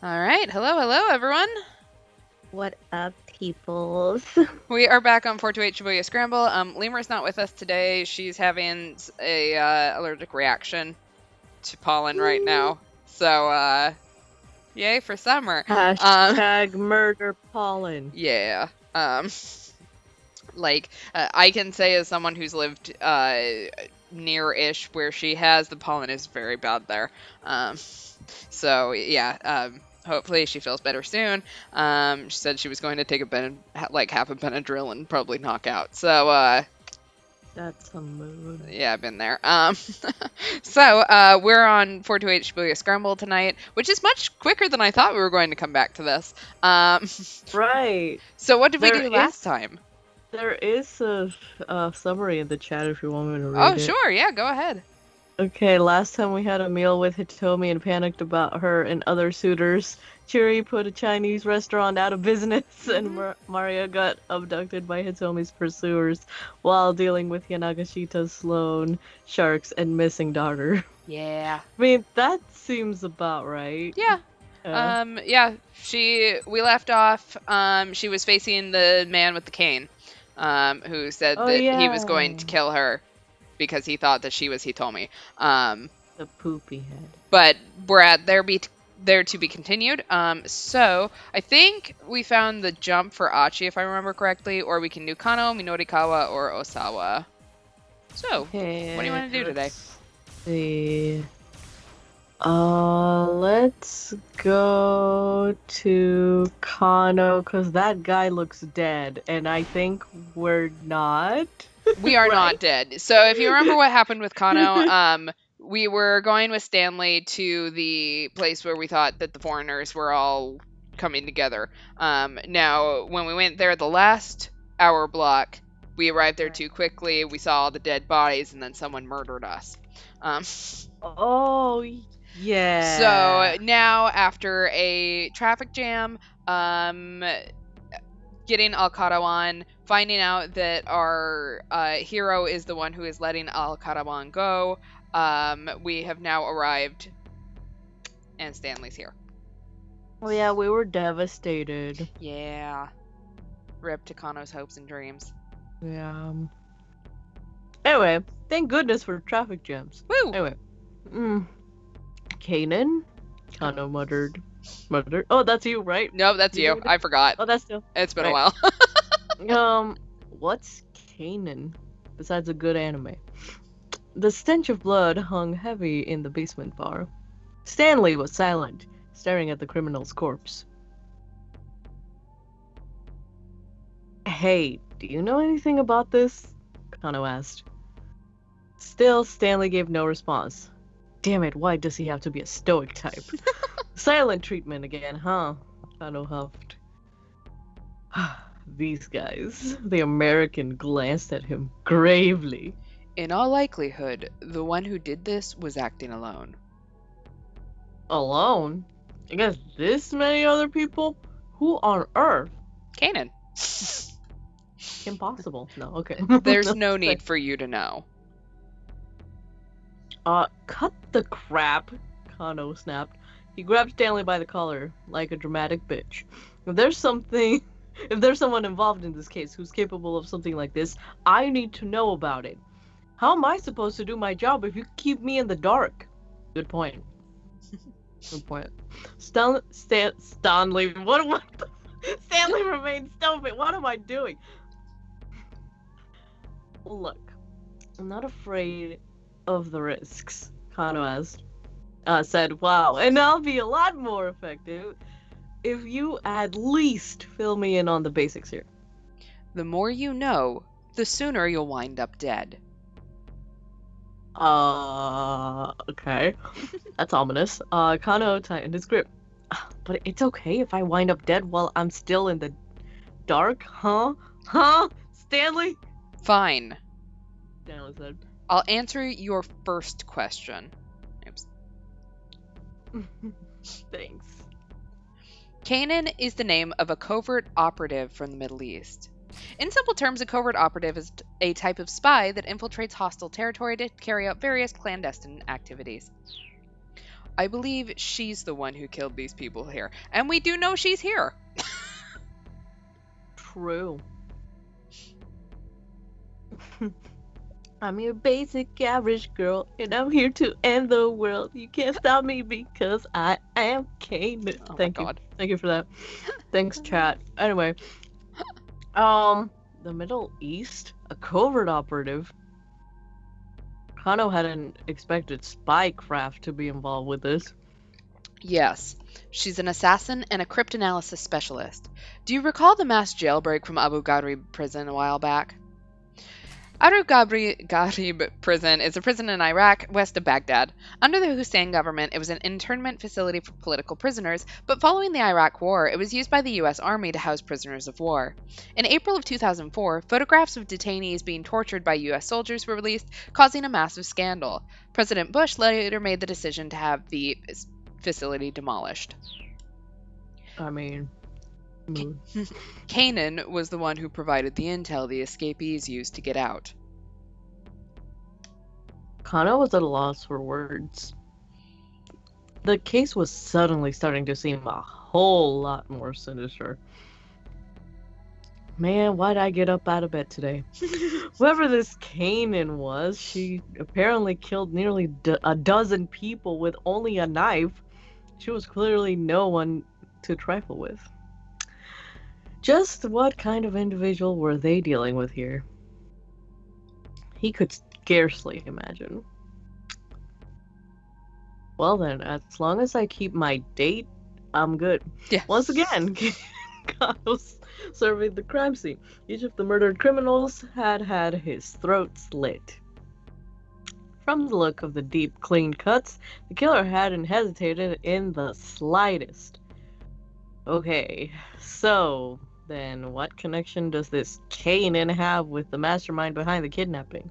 All right. Hello, everyone. What up, peoples? We are back on 428 Shibuya Scramble. Lemur's not with us today. She's having a allergic reaction to pollen right now. So, yay for summer. Um, Hashtag murder pollen. yeah. I can say as someone who's lived near-ish where she has, the pollen is very bad there. So yeah. Hopefully she feels better soon. She said she was going to take half a Benadryl and probably knock out. So That's a mood. yeah, I've been there. We're on 428 Shibuya Scramble tonight, which is much quicker than I thought we were going to come back to this. Right. So what did we There do last is time? there is a summary in the chat if you want me to Oh, read it. sure. Yeah, go ahead. Okay, last time we had a meal with Hitomi and panicked about her and other suitors. Chiri put a Chinese restaurant out of business, and Maria got abducted by Hitomi's pursuers while dealing with Yanagashita's loan sharks and missing daughter. Yeah. I mean, that seems about right. Yeah. Yeah. Yeah, we left off, she was facing the man with the cane, who said Oh that he was yeah, going to kill her because he thought that she was Hitomi. the poopy head. But we're at there to be continued. So I think we found the jump for Achi, if I remember correctly, or we can do Kano, Minorikawa, or Osawa. So, what do you Okay, want to do today? let's see. Let's go to Kano because that guy looks dead, and I think we're not. We are Right? not dead. So if you remember what happened with Kano, we were going with Stanley to the place where we thought that the foreigners were all coming together. Now, when we went there the last hour block, we arrived there too quickly. We saw all the dead bodies, and then someone murdered us. Um, Oh, yeah. so now, after a traffic jam, getting Al-Karawan, finding out that our hero is the one who is letting Al-Karawan go, we have now arrived, and Stanley's here. Oh, yeah, we were devastated. Yeah. Rip Takano's hopes and dreams. Yeah. Anyway, thank goodness for traffic jams. Woo! Anyway. Kanan? Kano muttered. Oh, that's you, right? No, that's you. I forgot. Oh, that's you. It's been a Right. while. What's Kanan? Besides a good anime. The stench of blood hung heavy in the basement bar. Stanley was silent, staring at the criminal's corpse. Hey, do you know anything about this? Kano asked. Still, Stanley gave no response. Damn it, why does he have to be a stoic type? Silent treatment again, huh? Kano huffed. These guys. The American glanced at him gravely. In all likelihood, the one who did this was acting alone. Alone? Against this many other people? Who on earth? Kanan. Impossible. No, okay. There's no need for you to know. Cut the crap, Kano snapped. He grabbed Stanley by the collar, like a dramatic bitch. If there's someone involved in this case who's capable of something like this, I need to know about it. How am I supposed to do my job if you keep me in the dark? Good point. Good point. Stanley, Stanley remained stupid. What am I doing? Look, I'm not afraid of the risks, Kano asked. Said, wow, and I'll be a lot more effective if you at least fill me in on the basics here. The more you know, the sooner you'll wind up dead. Okay. That's ominous. Kano tightened his grip. But it's okay if I wind up dead while I'm still in the dark, huh? Huh? Stanley? Fine. Stanley said. I'll answer your first question. Oops. Thanks. Kanan is the name of a covert operative from the Middle East. In simple terms, a covert operative is a type of spy that infiltrates hostile territory to carry out various clandestine activities. I believe she's the one who killed these people here. And we do know she's here. True. I'm your basic average girl, and I'm here to end the world. You can't stop me because I am Kanan. Oh my Thank you. god. Thank you for that. Thanks, chat. Anyway, the Middle East, a covert operative. Kano hadn't expected spy craft to be involved with this. Yes, she's an assassin and a cryptanalysis specialist. Do you recall the mass jailbreak from Abu Ghraib prison a while back? Abu Ghraib prison is a prison in Iraq, west of Baghdad. Under the Hussein government, it was an internment facility for political prisoners, but following the Iraq War, it was used by the U.S. Army to house prisoners of war. In April of 2004, photographs of detainees being tortured by U.S. soldiers were released, causing a massive scandal. President Bush later made the decision to have the facility demolished. I mean, Kanan was the one who provided the intel the escapees used to get out. Kano was at a loss for words. The case was suddenly starting to seem a whole lot more sinister. Man, why'd I get up out of bed today? Whoever this Kanan was, she apparently killed nearly a dozen people with only a knife. She was clearly no one to trifle with. Just what kind of individual were they dealing with here? He could scarcely imagine. Well then, as long as I keep my date, I'm good. Yeah. Once again, Kano's surveyed the crime scene. Each of the murdered criminals had his throat slit. From the look of the deep, clean cuts, the killer hadn't hesitated in the slightest. Okay, so then what connection does this Kanan have with the mastermind behind the kidnapping?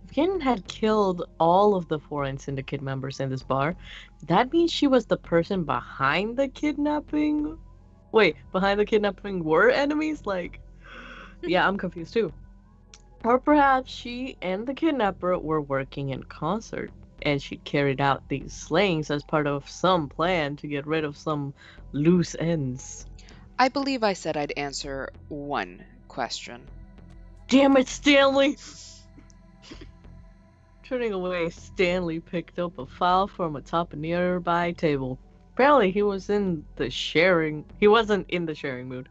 If Kanan had killed all of the foreign syndicate members in this bar, that means she was the person behind the kidnapping? Wait, behind the kidnapping were enemies? Like, yeah, I'm confused too. Or perhaps she and the kidnapper were working in concert, and she carried out these slayings as part of some plan to get rid of some loose ends. I believe I said I'd answer one question. Damn it, Stanley! Turning away, Stanley picked up a file from atop a nearby table. Apparently he wasn't in the sharing mood.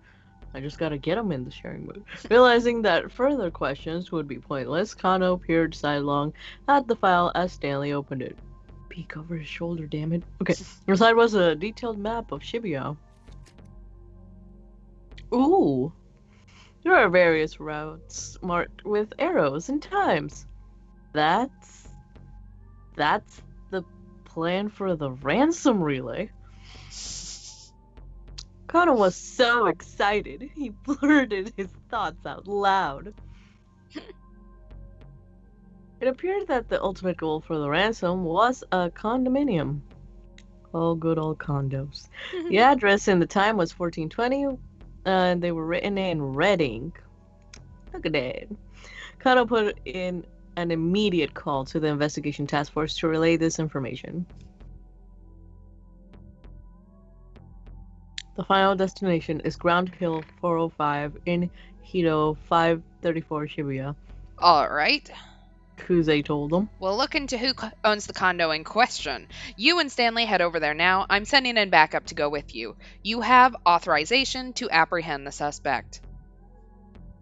I just gotta get him in the sharing mood. Realizing that further questions would be pointless, Kano peered sidelong at the file as Stanley opened it. Peek over his shoulder, damn it. Okay, inside was a detailed map of Shibuya. Ooh! There are various routes marked with arrows and times. That's the plan for the ransom relay. Kano was so excited, he blurted his thoughts out loud. It appeared that the ultimate goal for the ransom was a condominium. Oh, good old condos. The address and the time was 1420, and they were written in red ink. Look at that. Kano put in an immediate call to the investigation task force to relay this information. The final destination is Ground Hill 405 in Hito 534 Shibuya. Alright. Kuze told them. We'll look into who owns the condo in question. You and Stanley head over there now. I'm sending in backup to go with you. You have authorization to apprehend the suspect.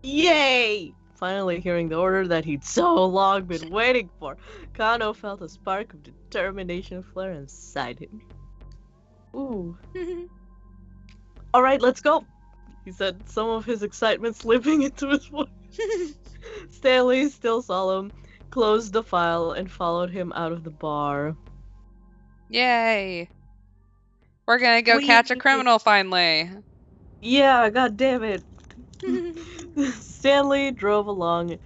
Yay! Finally hearing the order that he'd so long been waiting for, Kano felt a spark of determination flare inside him. Ooh. Alright, let's go, he said, some of his excitement slipping into his voice. Stanley, still solemn, closed the file and followed him out of the bar. Yay! We're gonna go catch a criminal finally. Yeah, god damn it. Stanley drove along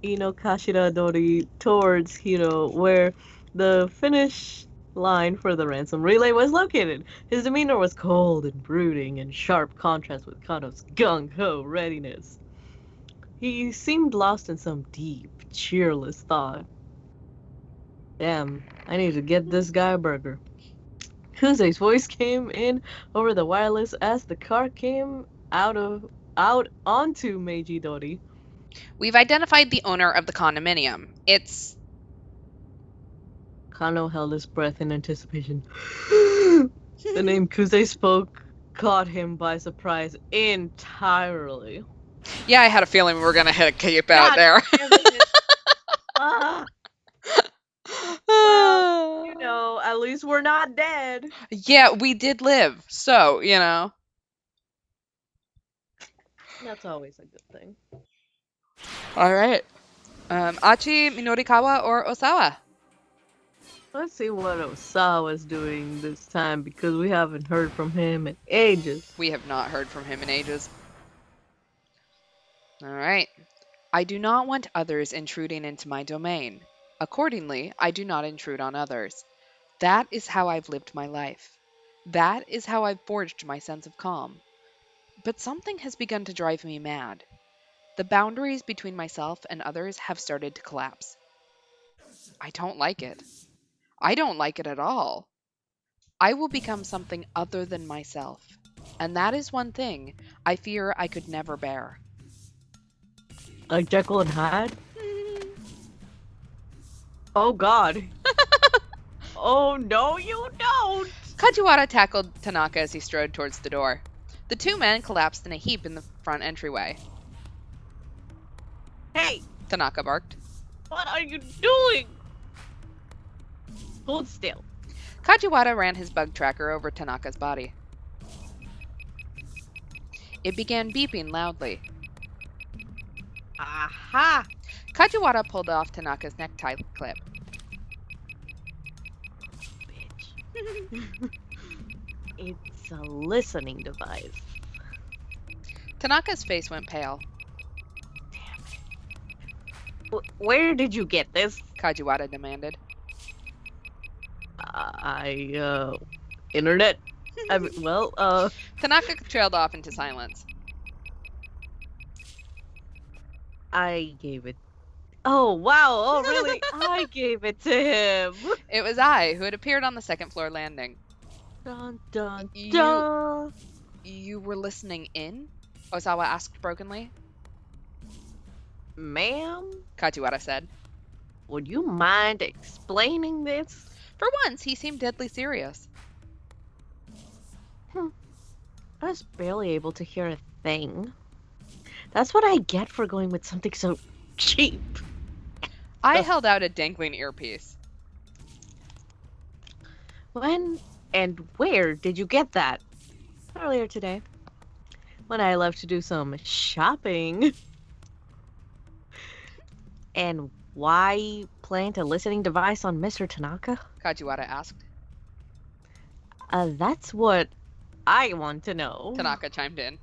Inokashira Dori towards Hiro, where the finish line for the ransom relay was located. His demeanor was cold and brooding, in sharp contrast with Kano's gung-ho readiness. He seemed lost in some deep, cheerless thought. Damn, I need to get this guy a burger. Kuzei's voice came in over the wireless as the car came out onto Meiji Dori. We've identified the owner of the condominium. It's... Kano held his breath in anticipation. The name Kuzei spoke caught him by surprise entirely. Yeah, I had a feeling we were going to hit a cape out God there. damn it. Ah, well, at least we're not dead. Yeah, we did live. So, That's always a good thing. All right. Achi, Minorikawa, or Osawa? Let's see what Osawa's doing this time because we haven't heard from him in ages. We have not heard from him in ages. All right. I do not want others intruding into my domain. Accordingly, I do not intrude on others. That is how I've lived my life. That is how I've forged my sense of calm. But something has begun to drive me mad. The boundaries between myself and others have started to collapse. I don't like it. I don't like it at all. I will become something other than myself. And that is one thing I fear I could never bear. Like Jekyll and Hyde? Oh god. Oh no, you don't! Kajiwara tackled Tanaka as he strode towards the door. The two men collapsed in a heap in the front entryway. Hey! Tanaka barked. What are you doing? Hold still. Kajiwara ran his bug tracker over Tanaka's body. It began beeping loudly. Aha! Kajiwara pulled off Tanaka's necktie clip. Bitch. It's a listening device. Tanaka's face went pale. Where did you get this? Kajiwara demanded. Internet? Tanaka trailed off into silence. I gave it. Oh, wow. Oh, really? I gave it to him. It was I who had appeared on the second floor landing. Dun, dun, dun. You were listening in? Osawa asked brokenly. Ma'am? Kajiwara said. Would you mind explaining this? For once, he seemed deadly serious. I was barely able to hear a thing. That's what I get for going with something so cheap. I held out a dangling earpiece. When and where did you get that? Earlier today. When I left to do some shopping. And why plant a listening device on Mr. Tanaka? Kajiwara asked. That's what I want to know. Tanaka chimed in.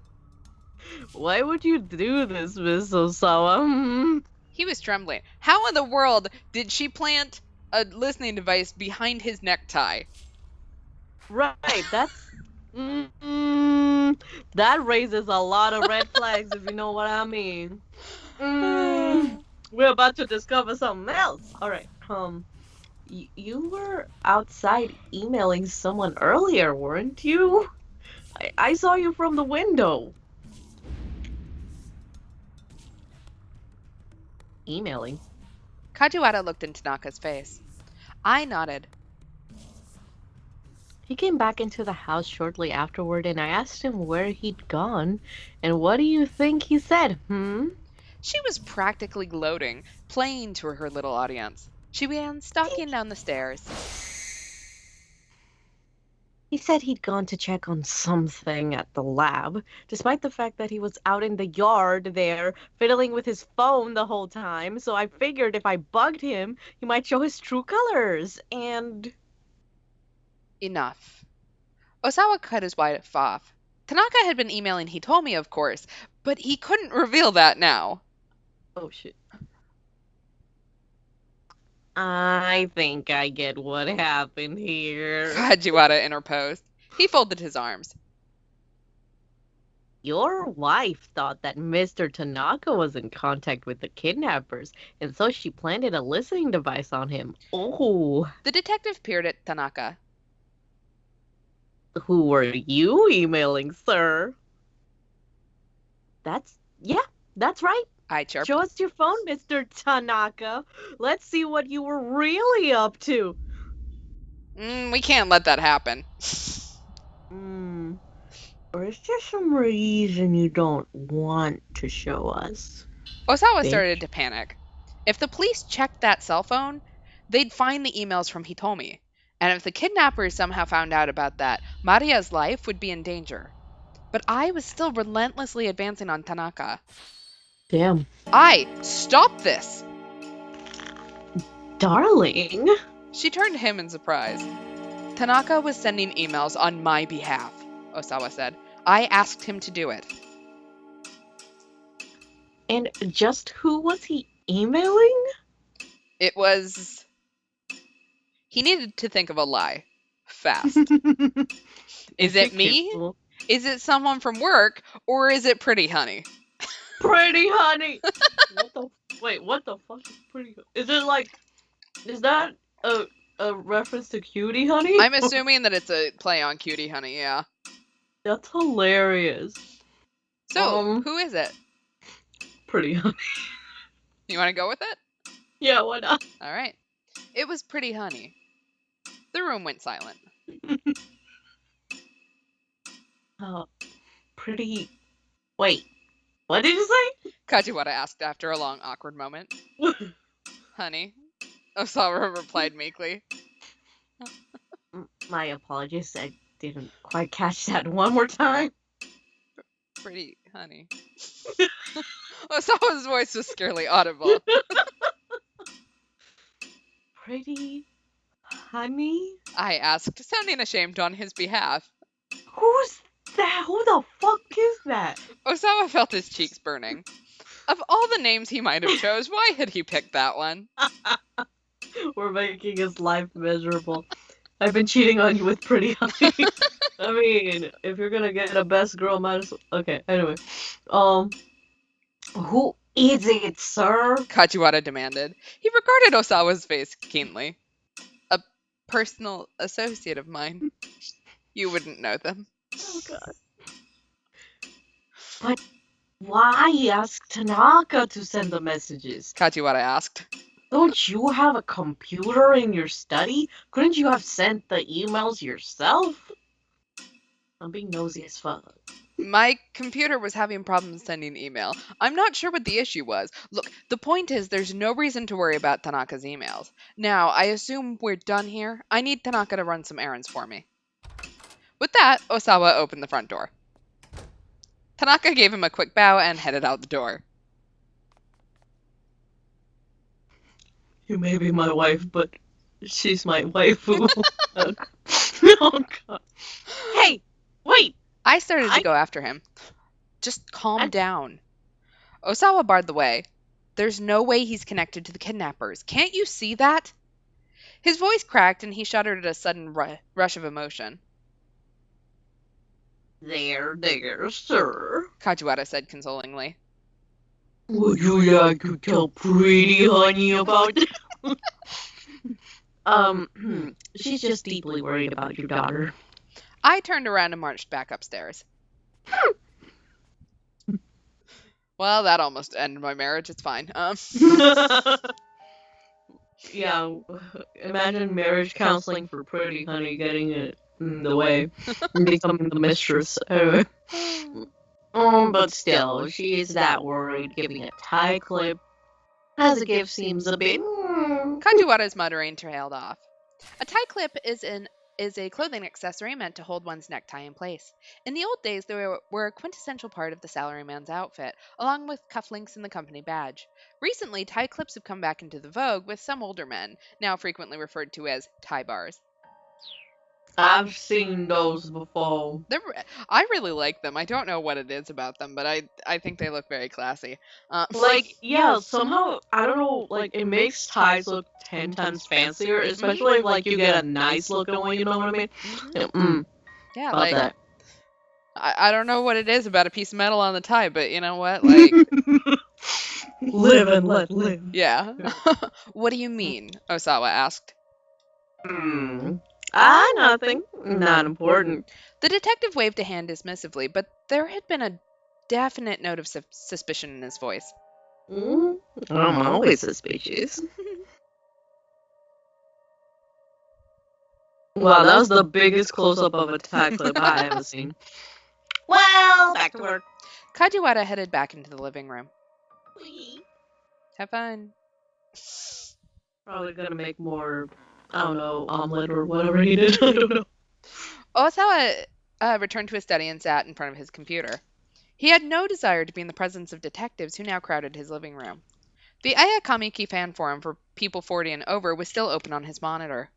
Why would you do this, Miss Osawa? He was trembling. How in the world did she plant a listening device behind his necktie? Right, that's... that raises a lot of red flags, if you know what I mean. We're about to discover something else. Alright, you were outside emailing someone earlier, weren't you? I saw you from the window. Emailing? Kajiwara looked in Tanaka's face. I nodded. He came back into the house shortly afterward, and I asked him where he'd gone. And what do you think he said, She was practically gloating, playing to her little audience. She began stalking down the stairs. He said he'd gone to check on something at the lab, despite the fact that he was out in the yard there, fiddling with his phone the whole time, so I figured if I bugged him, he might show his true colors, and... Enough. Osawa cut his wife off. Tanaka had been emailing Hitomi, of course, but he couldn't reveal that now. Oh, shit. I think I get what happened here. Kajiwara interposed. He folded his arms. Your wife thought that Mr. Tanaka was in contact with the kidnappers, and so she planted a listening device on him. Oh, The detective peered at Tanaka. who were you emailing, sir? That's right. I chirped. Show us your phone, Mr. Tanaka. Let's see what you were really up to. We can't let that happen. Or is there some reason you don't want to show us? Osawa Bitch. started to panic. If the police checked that cell phone, they'd find the emails from Hitomi. And if the kidnappers somehow found out about that, Maria's life would be in danger. But I was still relentlessly advancing on Tanaka. Damn. Stop this! Darling. She turned to him in surprise. Tanaka was sending emails on my behalf, Osawa said. I asked him to do it. And just who was he emailing? It was... He needed to think of a lie. Fast. Is it me? Is it someone from work? Or is it Pretty Honey? Pretty Honey! What the fuck is Pretty Honey? Is that a reference to Cutie Honey? I'm assuming that it's a play on Cutie Honey, yeah. That's hilarious. So, who is it? Pretty Honey. You want to go with it? Yeah, why not? Alright. It was Pretty Honey. The room went silent. Pretty... Wait, what did you say? Kajiwara asked after a long, awkward moment. Honey. Osawa replied meekly. My apologies, I didn't quite catch that one more time. Pretty Honey. Osawa's voice was scarcely audible. Pretty Honey? I asked, sounding ashamed on his behalf. Who's that? Who the fuck is that? Osawa felt his cheeks burning. Of all the names he might have chose, why had he picked that one? We're making his life miserable. I've been cheating on you with Pretty Honey. I mean, if you're gonna get a best girl, might as well... Okay, anyway. Who is it, sir? Kajiwara demanded. He regarded Osawa's face keenly. A personal associate of mine. You wouldn't know them. Oh, God. But why ask Tanaka to send the messages? Kajiwara asked. Don't you have a computer in your study? Couldn't you have sent the emails yourself? I'm being nosy as fuck. My computer was having problems sending email. I'm not sure what the issue was. Look, the point is there's no reason to worry about Tanaka's emails. Now, I assume we're done here. I need Tanaka to run some errands for me. With that, Osawa opened the front door. Tanaka gave him a quick bow and headed out the door. You may be my wife, but she's my waifu. Oh, God. Hey, wait! I started to go after him. Just calm down. Osawa barred the way. There's no way he's connected to the kidnappers. Can't you see that? His voice cracked and he shuddered at a sudden rush of emotion. There, sir. Kajiwara said consolingly. Would you like to tell Pretty Honey about it? She's just deeply worried about your daughter. I turned around and marched back upstairs. Well, that almost ended my marriage. It's fine. Yeah, imagine marriage counseling for Pretty Honey getting it in the way and becoming the mistress. Anyway. But still, she is that worried. Giving a tie clip as a gift seems a bit... Kajiwara's muttering trailed off. A tie clip is a clothing accessory meant to hold one's necktie in place. In the old days, they were a quintessential part of the salaryman's outfit, along with cufflinks and the company badge. Recently, tie clips have come back into the vogue with some older men, now frequently referred to as tie bars. I've seen those before. I really like them. I don't know what it is about them, but I think they look very classy. Somehow, I don't know, it makes ties look 10 times fancier, especially if, you get a nice looking one, you know what I mean? Yeah, about that. I don't know what it is about a piece of metal on the tie, but you know what? Like, Live and let live. yeah. What do you mean? Osawa asked. Nothing. Not important. The detective waved a hand dismissively, but there had been a definite note of suspicion in his voice. I'm always suspicious. Wow, that was the biggest close-up of a tie clip I ever seen. Well, back to work. Kajiwara headed back into the living room. Have fun. Probably gonna make more, I don't know, omelet or whatever he did. I don't know. Osawa returned to his study and sat in front of his computer. He had no desire to be in the presence of detectives who now crowded his living room. The Ayakamiki fan forum for people 40 and over was still open on his monitor.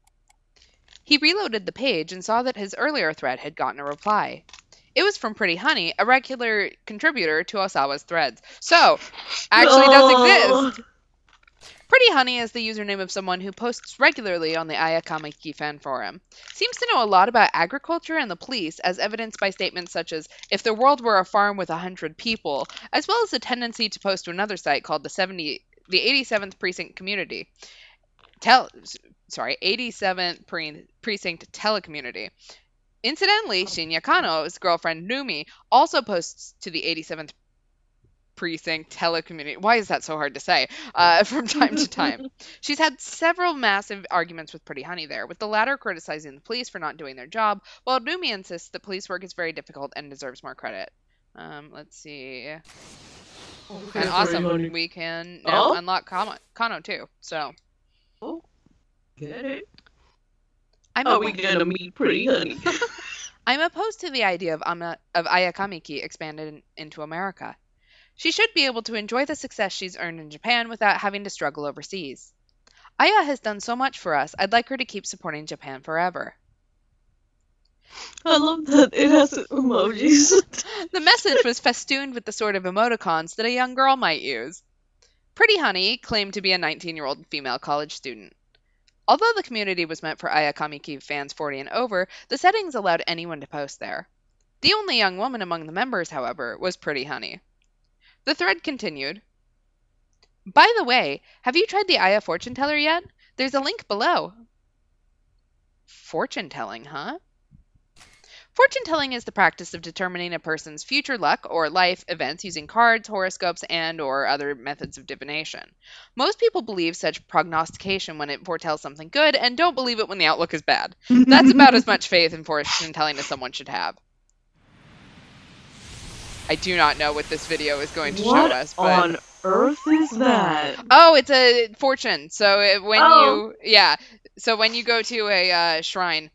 He reloaded the page and saw that his earlier thread had gotten a reply. It was from Pretty Honey, a regular contributor to Osawa's threads. So, actually does exist. Pretty Honey is the username of someone who posts regularly on the Ayakamiki fan forum. Seems to know a lot about agriculture and the police, as evidenced by statements such as, if the world were a farm with 100 people, as well as a tendency to post to another site called the 87th Precinct Community. 87th Precinct Telecommunity. Incidentally, Shinya Kano's girlfriend Numi also posts to the 87th Precinct Telecommunity. Why is that so hard to say? From time to time. She's had several massive arguments with Pretty Honey there, with the latter criticizing the police for not doing their job, while Numi insists that police work is very difficult and deserves more credit. Let's see. Okay, and awesome, we can now unlock Kano too. So. Oh, get it? Are we gonna meet Pretty Honey? I'm opposed to the idea of Ayakamiki expanded into America. She should be able to enjoy the success she's earned in Japan without having to struggle overseas. Aya has done so much for us, I'd like her to keep supporting Japan forever. I love that it has emojis. The message was festooned with the sort of emoticons that a young girl might use. Pretty Honey claimed to be a 19-year-old female college student. Although the community was meant for Ayakamiki fans 40 and over, the settings allowed anyone to post there. The only young woman among the members, however, was Pretty Honey. The thread continued. By the way, have you tried the Aya fortune teller yet? There's a link below. Fortune telling, huh? Fortune telling is the practice of determining a person's future luck or life events using cards, horoscopes, and or other methods of divination. Most people believe such prognostication when it foretells something good and don't believe it when the outlook is bad. That's about as much faith in fortune telling as someone should have. I do not know what this video is going to show us. But... on earth is that? Oh, it's a fortune. So when you go to a shrine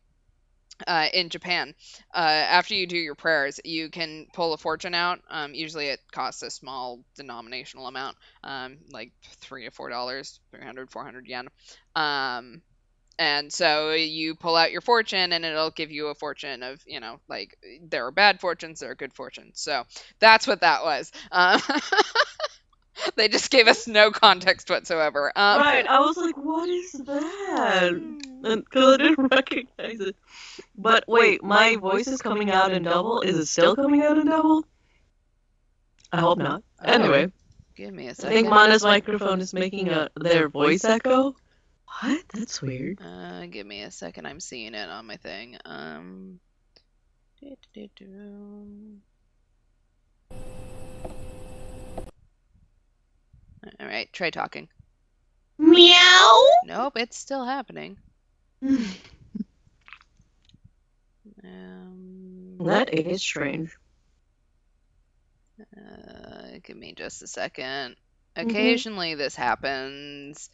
in Japan, after you do your prayers, you can pull a fortune out. Usually it costs a small denominational amount, like $3 to $4, 300, 400 yen. And so you pull out your fortune and it'll give you a fortune of, like there are bad fortunes, there are good fortunes. So that's what that was. They just gave us no context whatsoever. Right, I was like, what is that? Because I didn't recognize it. But wait, my voice is coming out in double? Is it still coming out in double? I hope not. Anyway. Give me a second. I think Mana's microphone is making their voice echo. What? That's weird. Give me a second. I'm seeing it on my thing. All right, try talking. Meow. Nope, it's still happening. That is strange. Give me just a second. Occasionally this happens.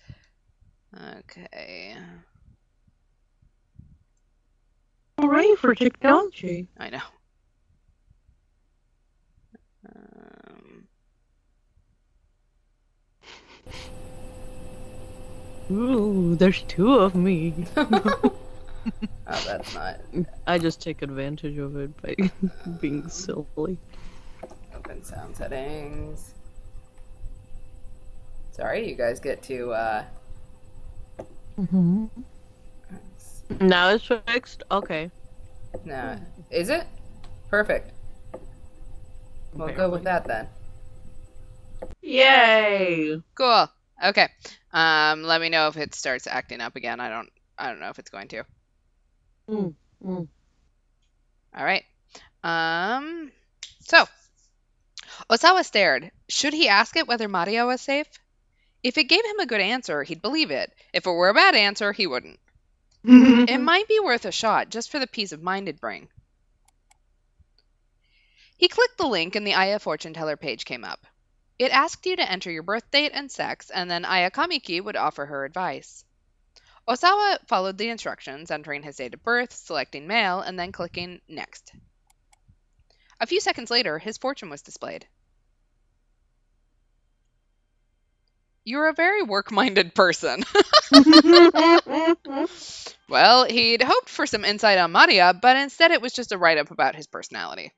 Okay. Hooray for technology. I know. Ooh, there's two of me. Oh, that's not. I just take advantage of it by being silly. Open sound settings. Sorry, you guys get to, Now it's fixed? Okay. No. Is it? Perfect. Well, go with that then. Yay! Cool. Okay. Let me know if it starts acting up again. I don't know if it's going to. Mm, mm. All right. So Osawa stared. Should he ask it whether Mario was safe? If it gave him a good answer, he'd believe it. If it were a bad answer, he wouldn't. It might be worth a shot, just for the peace of mind it'd bring. He clicked the link and the Aya fortune teller page came up. It asked you to enter your birth date and sex, and then Aya Kamiki would offer her advice. Osawa followed the instructions, entering his date of birth, selecting male, and then clicking next. A few seconds later, his fortune was displayed. You're a very work-minded person. Well, he'd hoped for some insight on Maria, but instead it was just a write-up about his personality.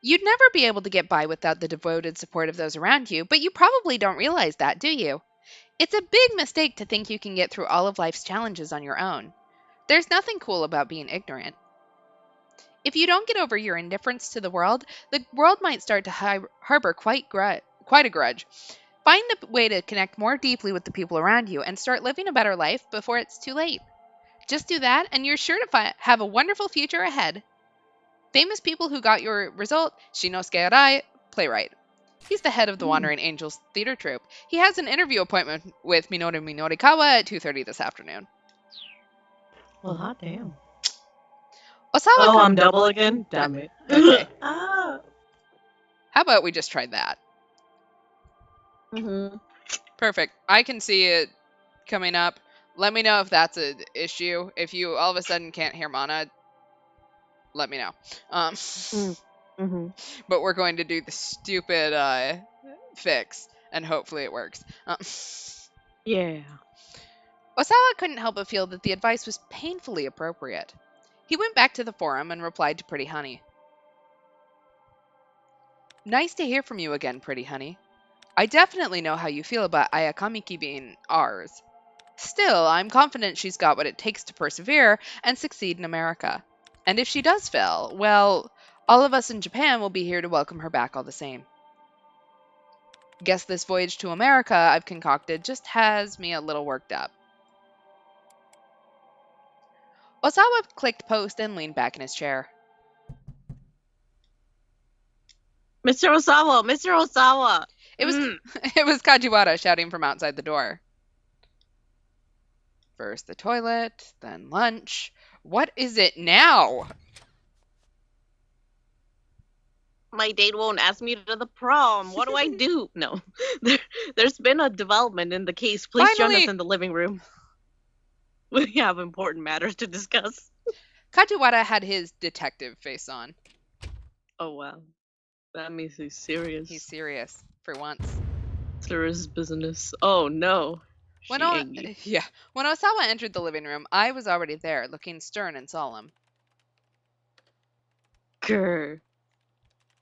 You'd never be able to get by without the devoted support of those around you, but you probably don't realize that, do you? It's a big mistake to think you can get through all of life's challenges on your own. There's nothing cool about being ignorant. If you don't get over your indifference to the world might start to harbor quite a grudge. Find a way to connect more deeply with the people around you and start living a better life before it's too late. Just do that, and you're sure to have a wonderful future ahead. Famous people who got your result: Shinosuke Arai, playwright. He's the head of the Wandering Angels theater troupe. He has an interview appointment with Minoru Minorikawa at 2:30 this afternoon. Well, hot damn. Osawa I'm double again? Damn it. Okay. Ah. How about we just try that? Mm-hmm. Perfect. I can see it coming up. Let me know if that's an issue. If you all of a sudden can't hear Mana, let me know. Mm-hmm. But we're going to do the stupid fix, and hopefully it works. Yeah. Osawa couldn't help but feel that the advice was painfully appropriate. He went back to the forum and replied to Pretty Honey. Nice to hear from you again, Pretty Honey. I definitely know how you feel about Ayakamiki being ours. Still, I'm confident she's got what it takes to persevere and succeed in America. And if she does fail, well, all of us in Japan will be here to welcome her back all the same. Guess this voyage to America I've concocted just has me a little worked up. Osawa clicked post and leaned back in his chair. Mr. Osawa! Mr. Osawa! It was Kajiwara shouting from outside the door. First the toilet, then lunch. What is it now? My date won't ask me to the prom. What do I do? No. There's been a development in the case. Please join us in the living room. We have important matters to discuss. Kajiwara had his detective face on. Oh, wow. That means he's serious. He's serious, for once. Serious business. Oh, no. When Osawa entered the living room, I was already there, looking stern and solemn. Grr.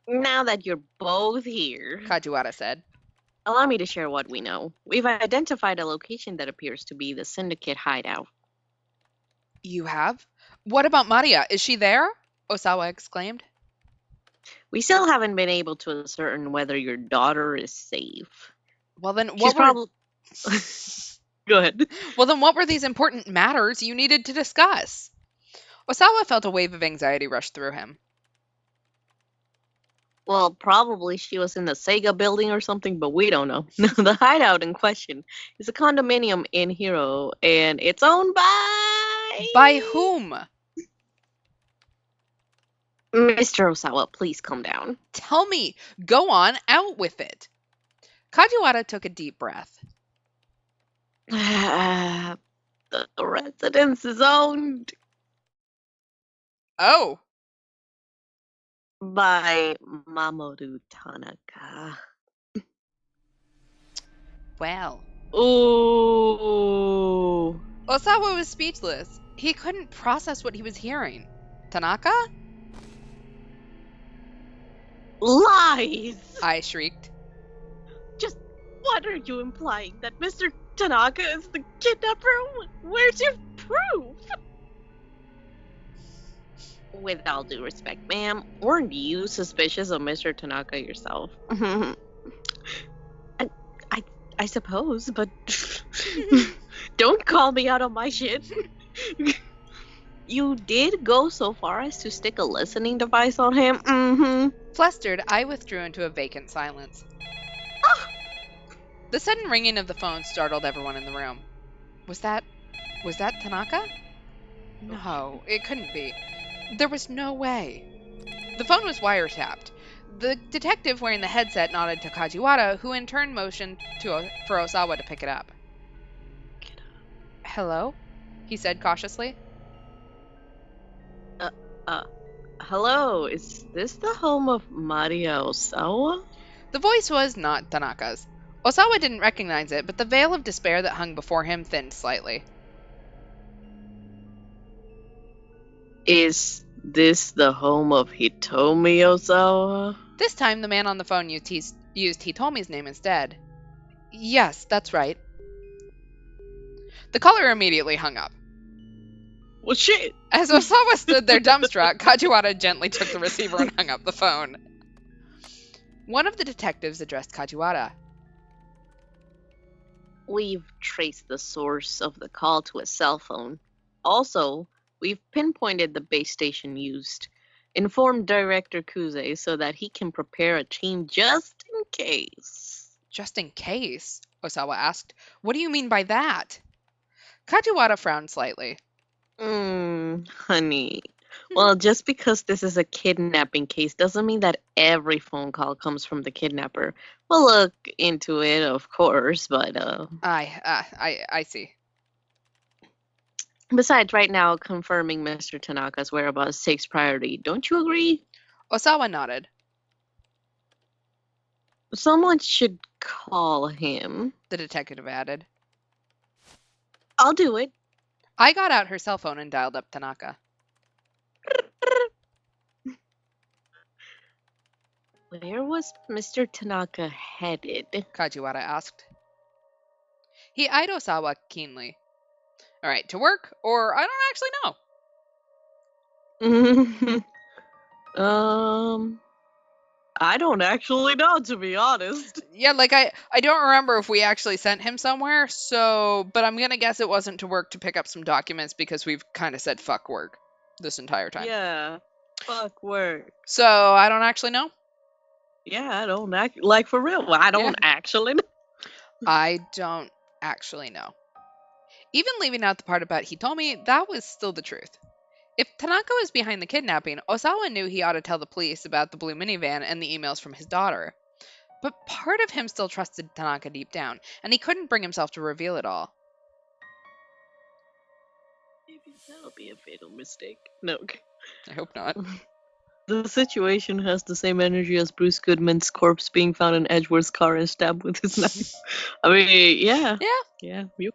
Now that you're both here, Kajiwara said. Allow me to share what we know. We've identified a location that appears to be the Syndicate hideout. You have? What about Maria? Is she there? Osawa exclaimed. We still haven't been able to ascertain whether your daughter is safe. Well then, Go ahead. Well then, what were these important matters you needed to discuss? Osawa felt a wave of anxiety rush through him. Well, probably she was in the Sega building or something, but we don't know. The hideout in question is a condominium in Hiro, and it's owned by... By whom? Mr. Osawa, please calm down. Tell me. Go on, out with it. Kajiwara took a deep breath. The residence is owned... Oh. By Mamoru Tanaka. Well. Ooh. Osawa was speechless. He couldn't process what he was hearing. Tanaka? Lies! I shrieked. Just what are you implying? That Mr. Tanaka is the kidnapper? Where's your proof? With all due respect, ma'am, weren't you suspicious of Mr. Tanaka yourself? I, I, I suppose, but don't call me out on my shit. You did go so far as to stick a listening device on him? Mm-hmm. Flustered, I withdrew into a vacant silence. The sudden ringing of the phone startled everyone in the room. Was that Tanaka? No, it couldn't be. There was no way. The phone was wiretapped. The detective wearing the headset nodded to Kajiwara, who in turn motioned for Osawa to pick it up. Hello? He said cautiously. Hello, is this the home of Maria Osawa? The voice was not Tanaka's. Osawa didn't recognize it, but the veil of despair that hung before him thinned slightly. Is this the home of Hitomi Osawa? This time, the man on the phone used Hitomi's name instead. Yes, that's right. The caller immediately hung up. Well, shit. As Osawa stood there dumbstruck, Kajiwara gently took the receiver and hung up the phone. One of the detectives addressed Kajiwara. We've traced the source of the call to a cell phone. Also, we've pinpointed the base station used. Informed Director Kuze so that he can prepare a team just in case. Just in case? Osawa asked. What do you mean by that? Kajiwara frowned slightly. Honey. Well, just because this is a kidnapping case doesn't mean that every phone call comes from the kidnapper. We'll look into it, of course, but I see. Besides, right now, confirming Mr. Tanaka's whereabouts takes priority. Don't you agree? Osawa nodded. Someone should call him. The detective added. I'll do it. I got out her cell phone and dialed up Tanaka. Where was Mr. Tanaka headed? Kajiwara asked. He eyed Osawa keenly. All right, to work, or I don't actually know. I don't actually know, to be honest. Yeah, like I don't remember if we actually sent him somewhere, but I'm gonna guess it wasn't to work to pick up some documents because we've kind of said fuck work this entire time. Yeah, fuck work. So I don't actually know. Yeah, I don't like for real. I don't actually know. I don't actually know. Even leaving out the part about Hitomi, that was still the truth. If Tanaka was behind the kidnapping, Osawa knew he ought to tell the police about the blue minivan and the emails from his daughter. But part of him still trusted Tanaka deep down, and he couldn't bring himself to reveal it all. Maybe that'll be a fatal mistake. No. I hope not. The situation has the same energy as Bruce Goodman's corpse being found in Edgeworth's car and stabbed with his knife. I mean, yeah. Yeah, a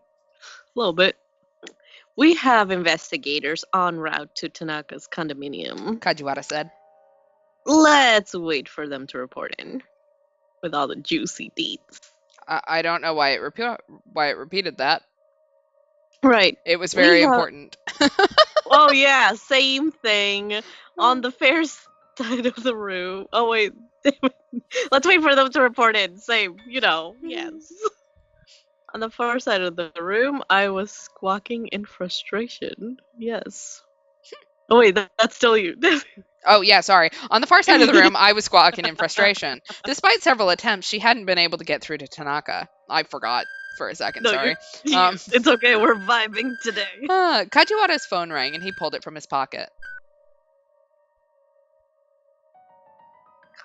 little bit. We have investigators en route to Tanaka's condominium, Kajiwara said. Let's wait for them to report in with all the juicy deets. I don't know why it repeated that. Right. It was very important. Oh, yeah, same thing. On the fair side of the room. Oh, wait. Let's wait for them to report in. Same, yes. On the far side of the room, I was squawking in frustration. Yes. Oh, wait, that's still you. Oh, yeah, sorry. On the far side of the room, I was squawking in frustration. Despite several attempts, she hadn't been able to get through to Tanaka. I forgot for a second, sorry. It's okay, we're vibing today. Kajiwara's phone rang, and he pulled it from his pocket.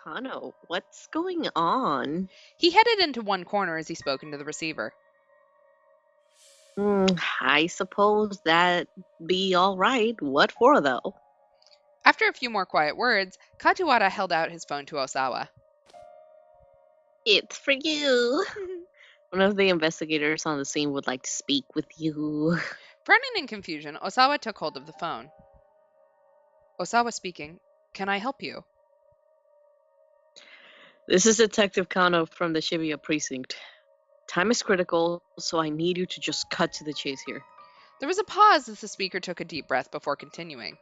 Kano, what's going on? He headed into one corner as he spoke into the receiver. I suppose that'd be all right. What for, though? After a few more quiet words, Kajiwara held out his phone to Osawa. It's for you. One of the investigators on the scene would like to speak with you. Frowning in confusion, Osawa took hold of the phone. Osawa speaking. Can I help you? This is Detective Kano from the Shibuya precinct. Time is critical, so I need you to just cut to the chase here. There was a pause as the speaker took a deep breath before continuing.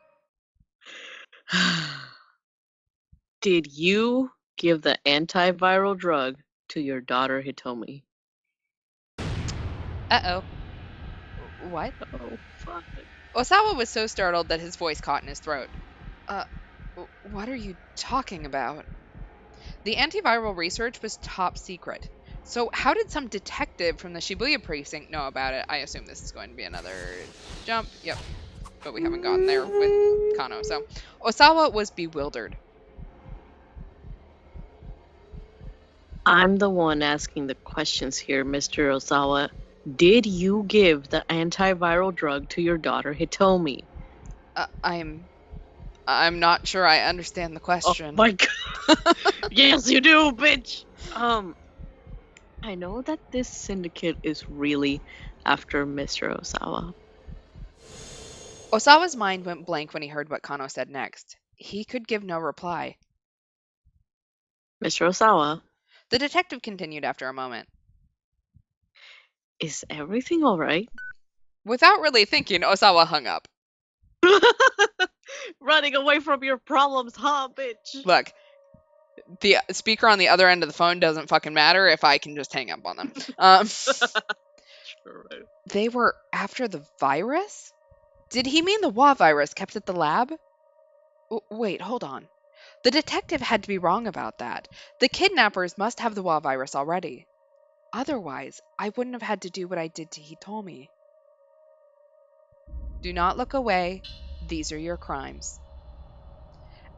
Did you give the antiviral drug to your daughter Hitomi? Uh-oh. What? Oh, fuck. Osawa was so startled that his voice caught in his throat. Uh, what are you talking about? The antiviral research was top secret. So how did some detective from the Shibuya precinct know about it? I assume this is going to be another jump. Yep. But we haven't gotten there with Kano. So Osawa was bewildered. I'm the one asking the questions here, Mr. Osawa. Did you give the antiviral drug to your daughter Hitomi? I'm not sure I understand the Oh question. my god. Yes, you do, bitch. I know that this syndicate is really after Mr. Osawa. Osawa's mind went blank when he heard what Kano said next. He could give no reply. Mr. Osawa, The detective continued after a moment. is everything alright? Without really thinking, Osawa hung up. Running away from your problems, huh, bitch? Look, the speaker on the other end of the phone doesn't fucking matter if I can just hang up on them. Sure. They were after the virus? Did he mean the WA virus kept at the lab? Wait, hold on. The detective had to be wrong about that. The kidnappers must have the WA virus already. Otherwise, I wouldn't have had to do what I did to Hitomi. Do not look away. These are your crimes.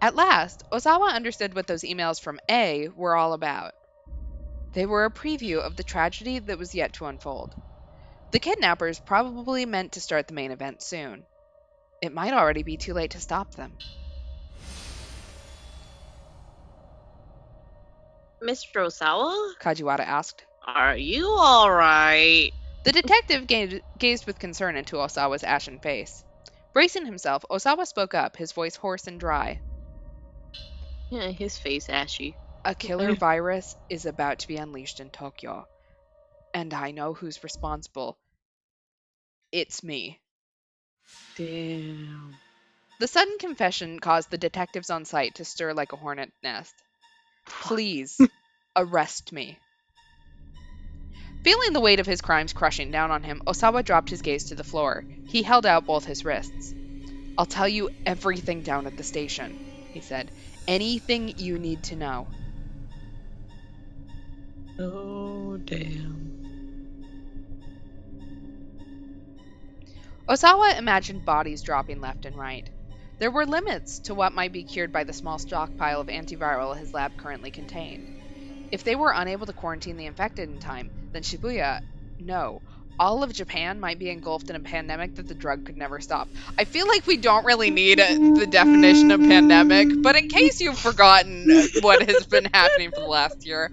At last, Osawa understood what those emails from A were all about. They were a preview of the tragedy that was yet to unfold. The kidnappers probably meant to start the main event soon. It might already be too late to stop them. Mr. Osawa? Kajiwara asked. Are you alright? The detective gazed with concern into Osawa's ashen face. Bracing himself, Osawa spoke up, his voice hoarse and dry. Yeah, his face ashy. A killer virus is about to be unleashed in Tokyo. And I know who's responsible. It's me. Damn. The sudden confession caused the detectives on site to stir like a hornet nest. Please, arrest me. Feeling the weight of his crimes crushing down on him, Osawa dropped his gaze to the floor. He held out both his wrists. I'll tell you everything down at the station, he said. Anything you need to know. Oh, damn. Osawa imagined bodies dropping left and right. There were limits to what might be cured by the small stockpile of antiviral his lab currently contained. If they were unable to quarantine the infected in time, then Shibuya, no, all of Japan might be engulfed in a pandemic that the drug could never stop. I feel like we don't really need the definition of pandemic, but in case you've forgotten what has been happening for the last year,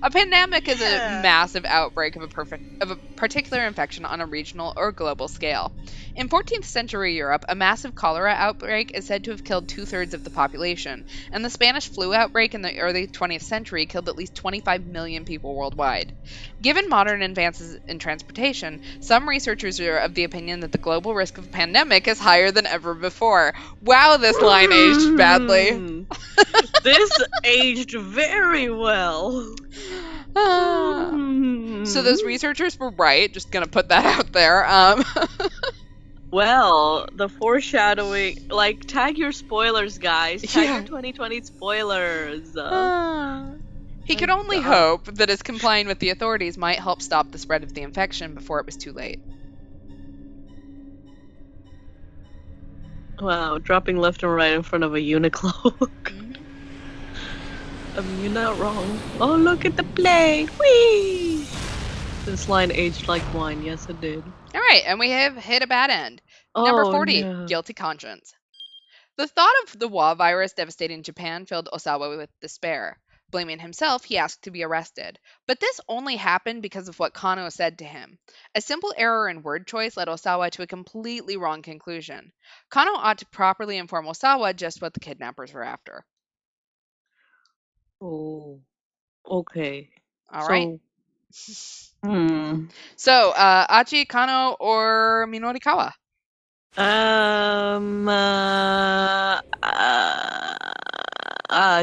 a pandemic is a massive outbreak of a particular infection on a regional or global scale. In 14th century Europe, a massive cholera outbreak is said to have killed 2/3 of the population, and the Spanish flu outbreak in the early 20th century killed at least 25 million people worldwide. Given modern advances in transportation, some researchers are of the opinion that the global risk of a pandemic is higher than ever before. Wow, this line aged badly. This aged very well. So those researchers were right. Just gonna put that out there. Well, the foreshadowing, like, tag your spoilers, guys. Tag your 2020 spoilers. He could only hope that his complying with the authorities might help stop the spread of the infection before it was too late. Wow, dropping left and right in front of a Uniqlo. I mean, you're not wrong. Oh, look at the play! Whee! This line aged like wine. Yes, it did. All right, and we have hit a bad end. Oh, Number 40, no. guilty conscience. The thought of the WA virus devastating Japan filled Osawa with despair. Blaming himself, he asked to be arrested. But this only happened because of what Kano said to him. A simple error in word choice led Osawa to a completely wrong conclusion. Kano ought to properly inform Osawa just what the kidnappers were after. Oh, okay. All right. So, So, Achi, Kano, or Minorikawa?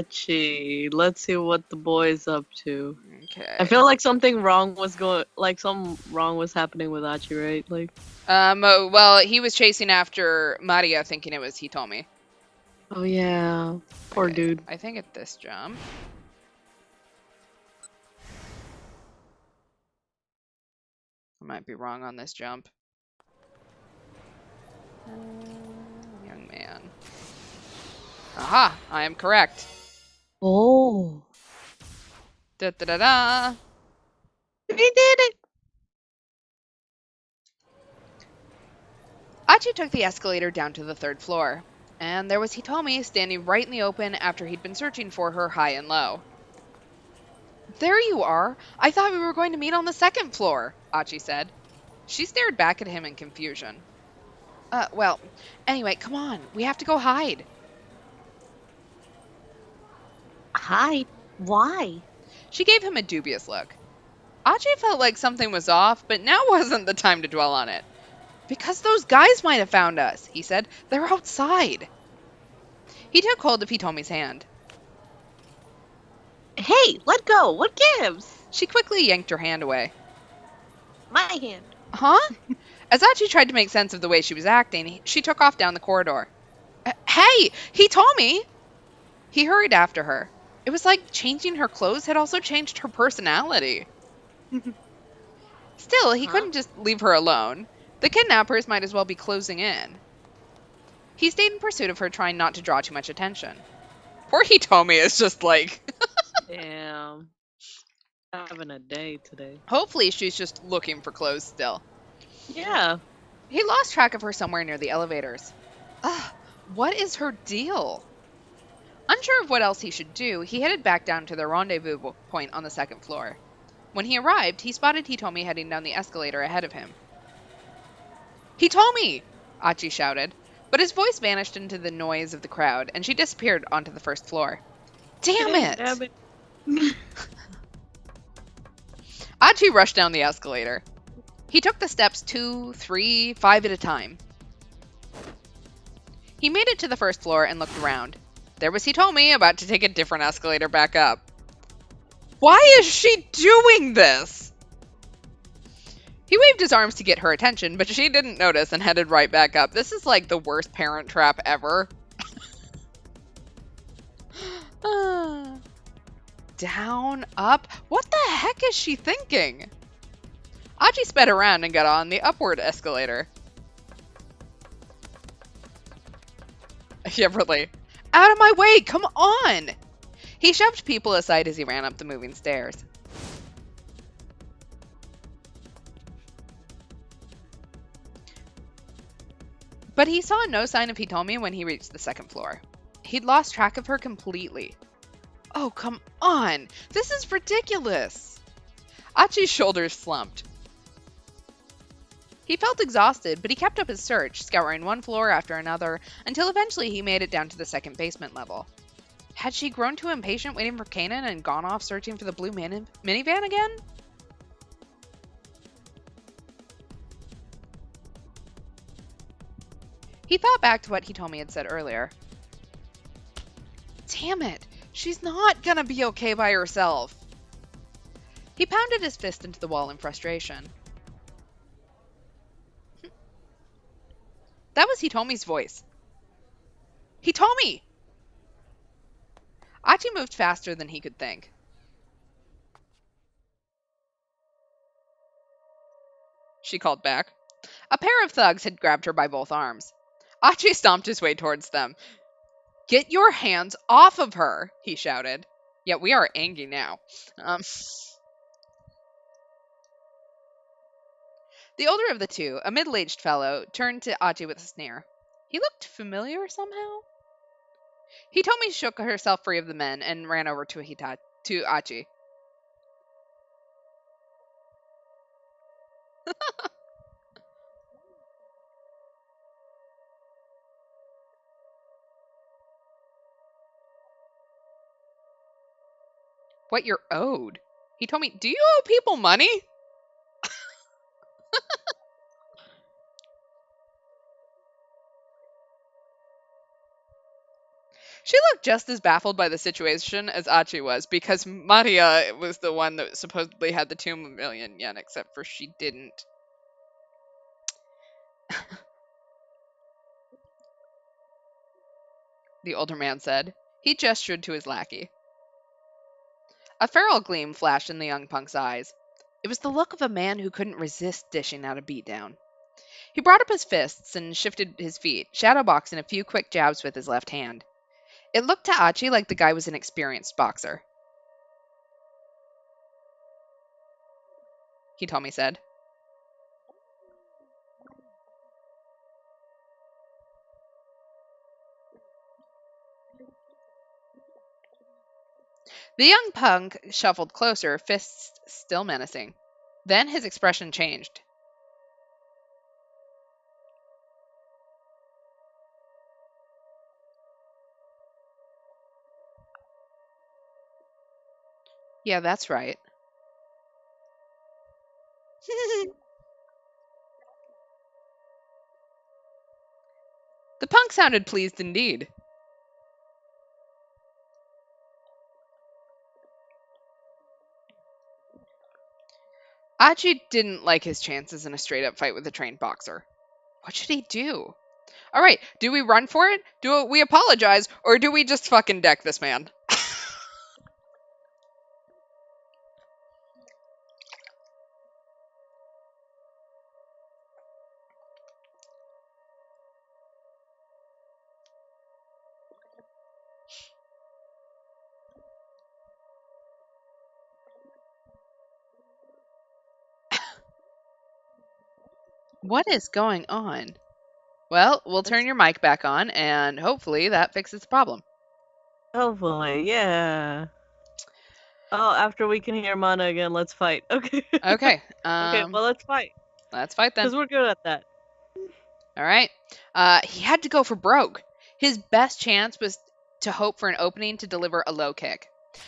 Achi. Let's see what the boy's up to. Okay. I feel like something wrong was happening with Achi, right? Like, Well, he was chasing after Maria, thinking it was Hitomi. oh yeah, poor Okay, dude. I think at this jump. I might be wrong on this jump. Young man. Aha! I am correct. Oh, Da da da da. he did it. Achi took the escalator down to the 3rd floor, and there was Hitomi standing right in the open after he'd been searching for her high and low. There you are! I thought we were going to meet on the 2nd floor, Achi said. She stared back at him in confusion. Well, anyway, come on, we have to go hide. Hide? Why? She gave him a dubious look. Achi felt like something was off, but now wasn't the time to dwell on it. Because those guys might have found us, he said. They're outside. He took hold of Hitomi's hand. Hey, let go. What gives? She quickly yanked her hand away. My hand. Huh? As Achi tried to make sense of the way she was acting, she took off down the corridor. Hey, Hitomi! He hurried after her. It was like changing her clothes had also changed her personality. Still, he couldn't just leave her alone. The kidnappers might as well be closing in. He stayed in pursuit of her, trying not to draw too much attention. Poor Hitomi is just like... Damn. Having a day today. Hopefully she's just looking for clothes still. Yeah. He lost track of her somewhere near the elevators. Ugh, what is her deal? Unsure of what else he should do, he headed back down to their rendezvous point on the 2nd floor. When he arrived, he spotted Hitomi heading down the escalator ahead of him. Hitomi! Achi shouted, but his voice vanished into the noise of the crowd, and she disappeared onto the 1st floor. Damn it! Damn it. Achi rushed down the escalator. He took the steps 2, 3, 5 at a time. He made it to the 1st floor and looked around. There was Hitomi about to take a different escalator back up. Why is she doing this? He waved his arms to get her attention, but she didn't notice and headed right back up. This is like the worst parent trap ever. Down, up. What the heck is she thinking? Achi sped around and got on the upward escalator. Yeah, really. Out of my way! Come on! He shoved people aside as he ran up the moving stairs. But he saw no sign of Hitomi when he reached the 2nd floor. He'd lost track of her completely. Oh, come on! This is ridiculous! Achi's shoulders slumped. He felt exhausted, but he kept up his search, scouring one floor after another, until eventually he made it down to the 2nd basement level. Had she grown too impatient waiting for Kanan and gone off searching for the blue minivan again? He thought back to what Hitomi had said earlier. Damn it! She's not gonna be okay by herself! He pounded his fist into the wall in frustration. That was Hitomi's voice. Hitomi! Achi moved faster than he could think. She called back. A pair of thugs had grabbed her by both arms. Achi stomped his way towards them. Get your hands off of her, he shouted. Yeah, we are angry now. The older of the two, a middle-aged fellow, turned to Achi with a sneer. He looked familiar somehow. Hitomi shook herself free of the men and ran over to Achi. What you're owed? He told me, do you owe people money? She looked just as baffled by the situation as Achi was, because Maria was the one that supposedly had the 2 million yen, except for she didn't. The older man said. He gestured to his lackey. A feral gleam flashed in the young punk's eyes. It was the look of a man who couldn't resist dishing out a beatdown. He brought up his fists and shifted his feet, shadowboxing a few quick jabs with his left hand. It looked to Achi like the guy was an experienced boxer. Hitomi said. The young punk shuffled closer, fists still menacing. Then his expression changed. Yeah, that's right. The punk sounded pleased indeed. Achi didn't like his chances in a straight-up fight with a trained boxer. What should he do? All right, do we run for it? Do we apologize? Or do we just fucking deck this man? What is going on? Well, we'll turn your mic back on, and hopefully that fixes the problem. Hopefully, yeah. Oh, after we can hear Mana again, let's fight. Okay. Okay. Okay, well, let's fight. Let's fight then. Because we're good at that. All right. He had to go for broke. His best chance was to hope for an opening to deliver a low kick.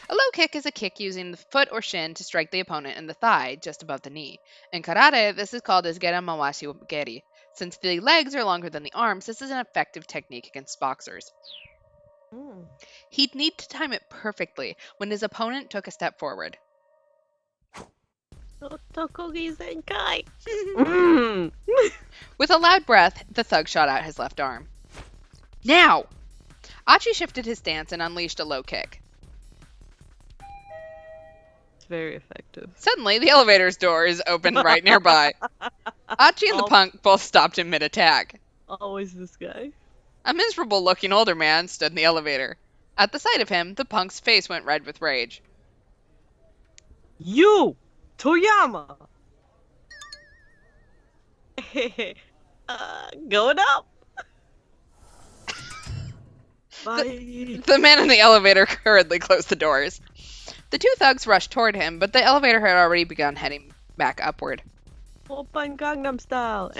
A low kick is a kick using the foot or shin to strike the opponent in the thigh, just above the knee. In karate, this is called as gera mawashi geri. Since the legs are longer than the arms, this is an effective technique against boxers. He'd need to time it perfectly when his opponent took a step forward. Tokogi Zenkai! With a loud breath, the thug shot out his left arm. Now! Achi shifted his stance and unleashed a low kick. It's very effective. Suddenly, the elevator's doors opened right nearby. Achi and the punk both stopped in mid-attack. Always this guy. A miserable-looking older man stood in the elevator. At the sight of him, the punk's face went red with rage. You! Toyama! Going up! Bye! The man in the elevator hurriedly closed the doors. The two thugs rushed toward him, but the elevator had already begun heading back upward. Open Gangnam Style!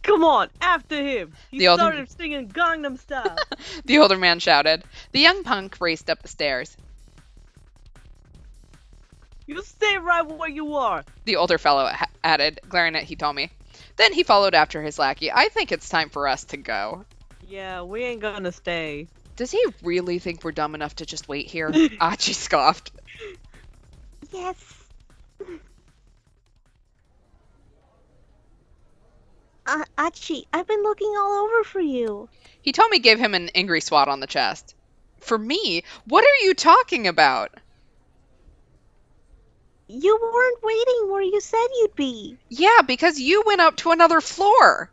Come on, after him! He started singing Gangnam Style! The older man shouted. The young punk raced up the stairs. You stay right where you are! The older fellow added, glaring at Hitomi. Then he followed after his lackey. I think it's time for us to go. Yeah, we ain't gonna stay. Does he really think we're dumb enough to just wait here? Achi scoffed. Yes. Achi, I've been looking all over for you. Hitomi gave him an angry swat on the chest. For me? What are you talking about? You weren't waiting where you said you'd be. Yeah, because you went up to another floor.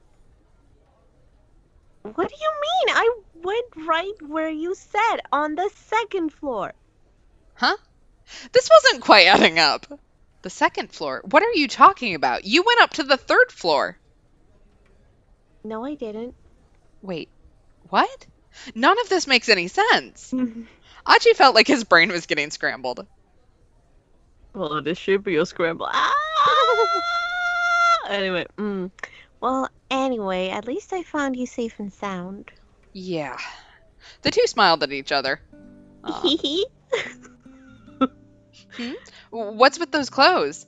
What do you mean? I went right where you said, on the second floor. Huh? This wasn't quite adding up. The second floor? What are you talking about? You went up to the third floor. No, I didn't. Wait, what? None of this makes any sense. Achi felt like his brain was getting scrambled. Well, it is Shibuya Scramble. Anyway, Well, anyway, at least I found you safe and sound. Yeah. The two smiled at each other. What's with those clothes?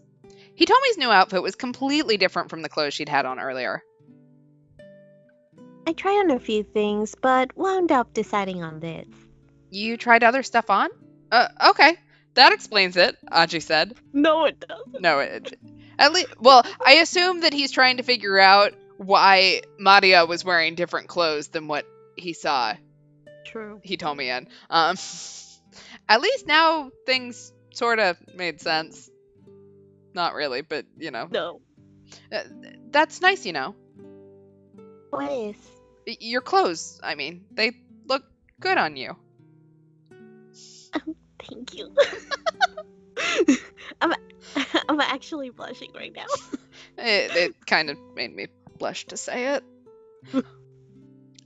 Hitomi's new outfit was completely different from the clothes she'd had on earlier. I tried on a few things, but wound up deciding on this. You tried other stuff on? Okay. That explains it, Aji said. No, it doesn't. No, at least, well, I assume that he's trying to figure out why Maria was wearing different clothes than what he saw True. Hitomi in. At least now things sort of made sense. Not really, but, No. That's nice, you know. What is? Your clothes, I mean, they look good on you. Thank you. I'm I'm actually blushing right now. It kind of made me blush to say it.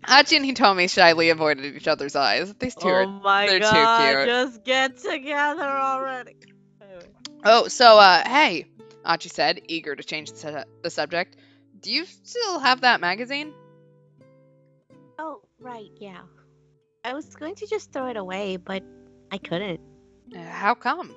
Hachi and Hitomi shyly avoided each other's eyes. These two Oh my they're god, too cute. just get together already. Anyway. Oh, so, hey, Hachi said, eager to change the subject. Do you still have that magazine? Oh, right, yeah. I was going to just throw it away, but I couldn't. How come?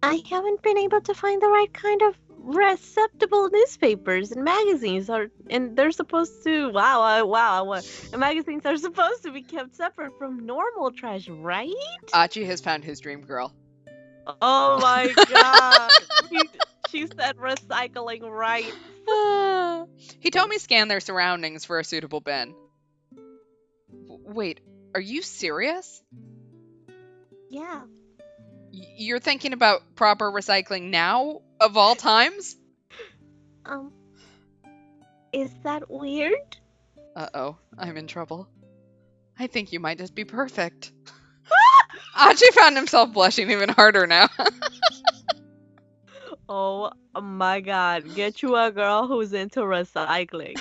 I haven't been able to find the right kind of receptable newspapers and magazines and they're supposed to and magazines are supposed to be kept separate from normal trash, right? Hachi has found his dream girl. Oh my god. She said recycling right. Hitomi scanned their surroundings for a suitable bin. Wait, are you serious? Yeah. You're thinking about proper recycling now, of all times? Is that weird? Uh-oh, I'm in trouble. I think you might just be perfect. Hachi found himself blushing even harder now. Oh my god, get you a girl who's into recycling.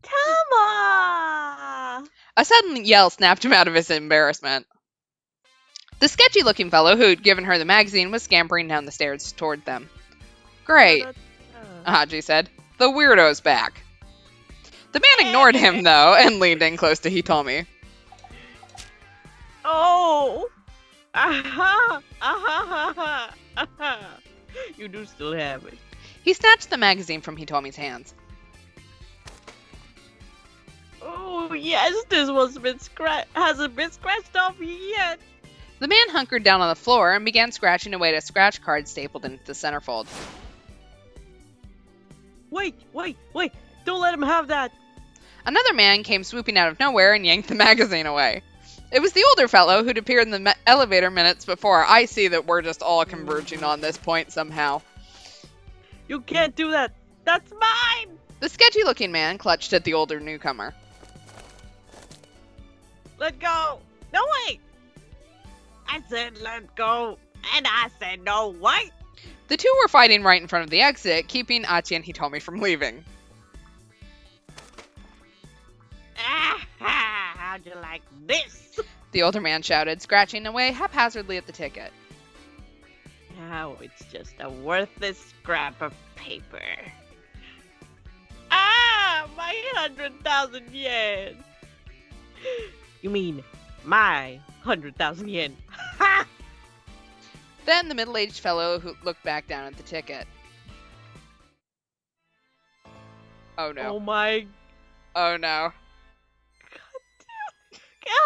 Tama! A sudden yell snapped him out of his embarrassment. The sketchy-looking fellow who'd given her the magazine was scampering down the stairs toward them. Great, Haji said. The weirdo's back. The man ignored him, though, and leaned in close to Hitomi. Oh! Aha! Aha! Aha! You do still have it. He snatched the magazine from Hitomi's hands. Oh yes, this hasn't been scratched off yet. The man hunkered down on the floor and began scratching away at a scratch card stapled into the centerfold. Wait! Don't let him have that. Another man came swooping out of nowhere and yanked the magazine away. It was the older fellow who'd appeared in the elevator minutes before. I see that we're just all converging on this point somehow. You can't do that. That's mine. The sketchy-looking man clutched at the older newcomer. Let go. No, wait. I said let go. And I said no, wait. The two were fighting right in front of the exit, keeping Achi and Hitomi from leaving. How'd you like this? The older man shouted, scratching away haphazardly at the ticket. Now it's just a worthless scrap of paper. Ah, my 100,000 yen. You mean my 100,000 yen? Ha! Then the middle-aged fellow who looked back down at the ticket. Oh no. Oh my. Oh no.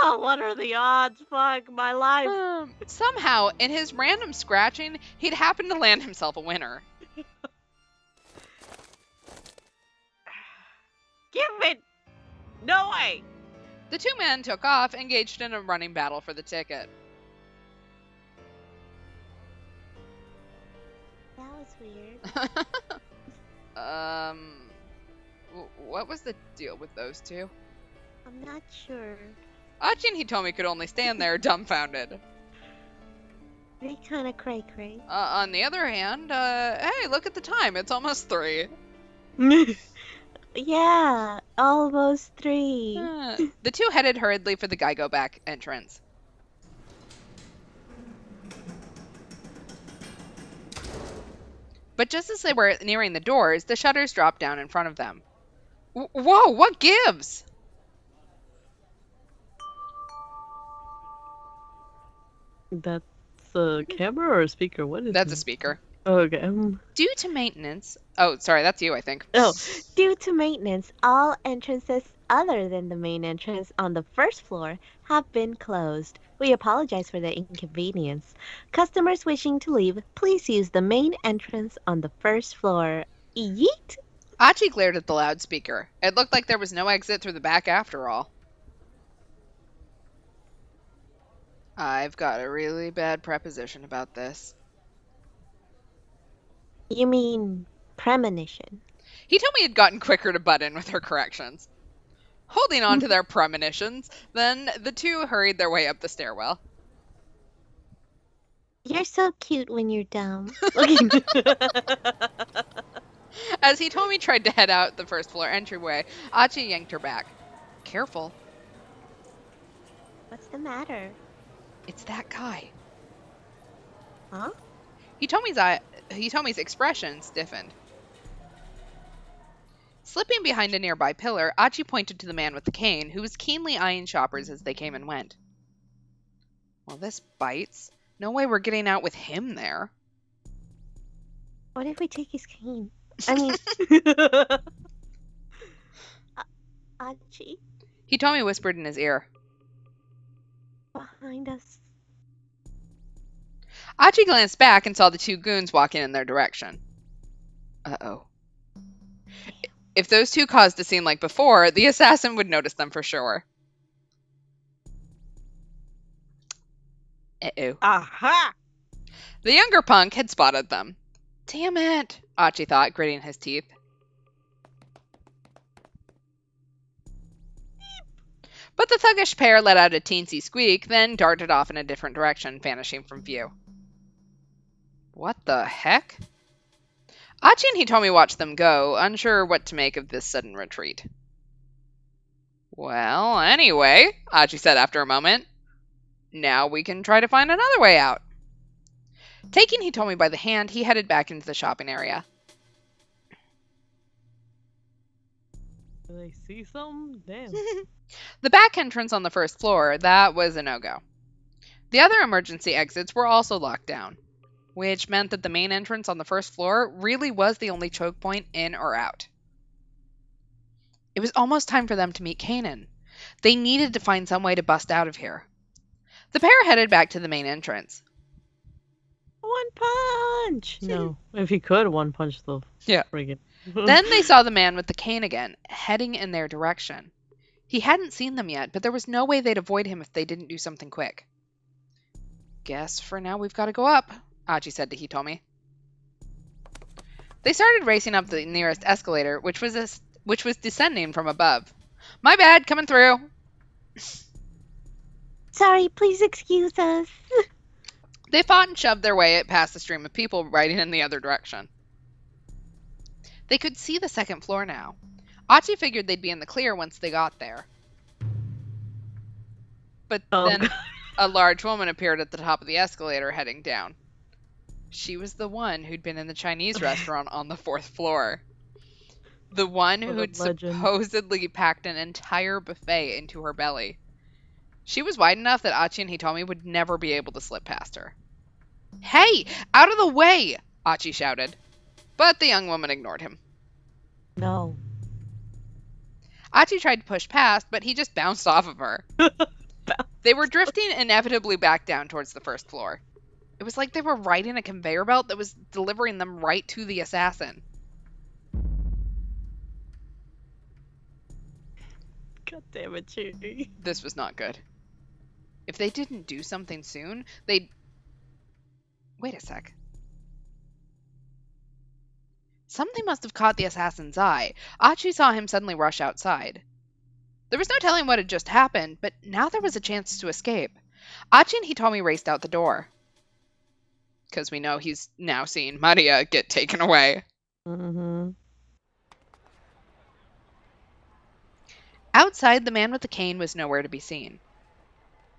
God, what are the odds? Fuck my life. Somehow, in his random scratching, he'd happened to land himself a winner. Give it! No way! The two men took off, engaged in a running battle for the ticket. That was weird. What was the deal with those two? I'm not sure. Achi and Hitomi could only stand there, dumbfounded. They kind of cray-cray. On the other hand, hey, look at the time. It's almost 3. Yeah, almost 3. The two headed hurriedly for the Geigo back entrance. But just as they were nearing the doors, the shutters dropped down in front of them. Whoa, what gives? That's a camera or a speaker? What is That's it? a speaker. Okay. Due to maintenance... Oh, sorry, that's you, I think. Oh, due to maintenance, all entrances other than the main entrance on the first floor have been closed. We apologize for the inconvenience. Customers wishing to leave, please use the main entrance on the first floor. Yeet! Achi glared at the loudspeaker. It looked like there was no exit through the back after all. I've got a really bad preposition about this. You mean premonition? He told me he'd gotten quicker to butt in with her corrections. Holding on to their premonitions, then the two hurried their way up the stairwell. You're so cute when you're dumb. As Hitomi tried to head out the first floor entryway, Achi yanked her back. Careful. What's the matter? It's that guy. Huh? Hitomi's expression stiffened. Slipping behind a nearby pillar, Achi pointed to the man with the cane, who was keenly eyeing shoppers as they came and went. Well, this bites. No way we're getting out with him there. What if we take his cane? I mean, Achi, Hitomi whispered in his ear. behind us. Achi glanced back and saw the two goons walking in their direction. Uh-oh. If those two caused a scene like before, the assassin would notice them for sure. Uh-oh. Aha! The younger punk had spotted them. Damn it, Achi thought, gritting his teeth. But the thuggish pair let out a teensy squeak, then darted off in a different direction, vanishing from view. What the heck? Achi and Hitomi watched them go, unsure what to make of this sudden retreat. Well, anyway, Achi said after a moment, now we can try to find another way out. Taking Hitomi by the hand, he headed back into the shopping area. Do they see something? Damn. The back entrance on the first floor, that was a no-go. The other emergency exits were also locked down, which meant that the main entrance on the first floor really was the only choke point in or out. It was almost time for them to meet Kanan. They needed to find some way to bust out of here. The pair headed back to the main entrance. One punch! No, if he could, one punch the friggin'. Then they saw the man with the cane again, heading in their direction. He hadn't seen them yet, but there was no way they'd avoid him if they didn't do something quick. Guess for now we've got to go up, Achi said to Hitomi. They started racing up the nearest escalator, which was descending from above. My bad, coming through. Sorry, please excuse us. They fought and shoved their way past the stream of people riding in the other direction. They could see the second floor now. Achi figured they'd be in the clear once they got there. But then a large woman appeared at the top of the escalator heading down. She was the one who'd been in the Chinese restaurant on the fourth floor. The one who'd supposedly packed an entire buffet into her belly. She was wide enough that Achi and Hitomi would never be able to slip past her. Hey, out of the way! Achi shouted. But the young woman ignored him. No. Achi tried to push past, but he just bounced off of her. They were drifting inevitably back down towards the first floor. It was like they were riding a conveyor belt that was delivering them right to the assassin. God damn it, Chewie. This was not good. If they didn't do something soon, they'd... Wait a sec. Something must have caught the assassin's eye. Achi saw him suddenly rush outside. There was no telling what had just happened, but now there was a chance to escape. Achi and Hitomi raced out the door. Because we know he's now seeing Maria get taken away. Mm-hmm. Outside, the man with the cane was nowhere to be seen.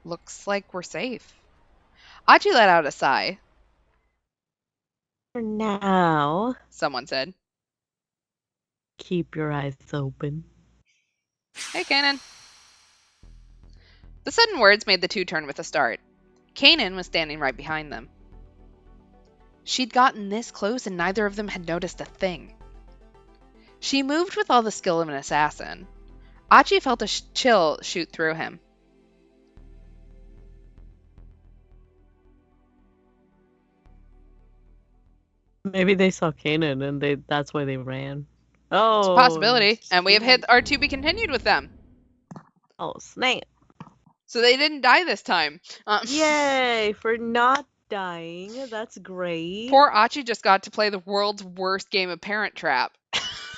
Looks like we're safe. Achi let out a sigh. For now. Someone said. Keep your eyes open. Hey, Kanan. The sudden words made the two turn with a start. Kanan was standing right behind them. She'd gotten this close and neither of them had noticed a thing. She moved with all the skill of an assassin. Achi felt a chill shoot through him. Maybe they saw Kanan and that's why they ran. It's a Oh, possibility. And we have snap. hit our to be continued with them. Oh, snap. So they didn't die this time. Yay, for not dying. That's great. Poor Achi just got to play the world's worst game of Parent Trap.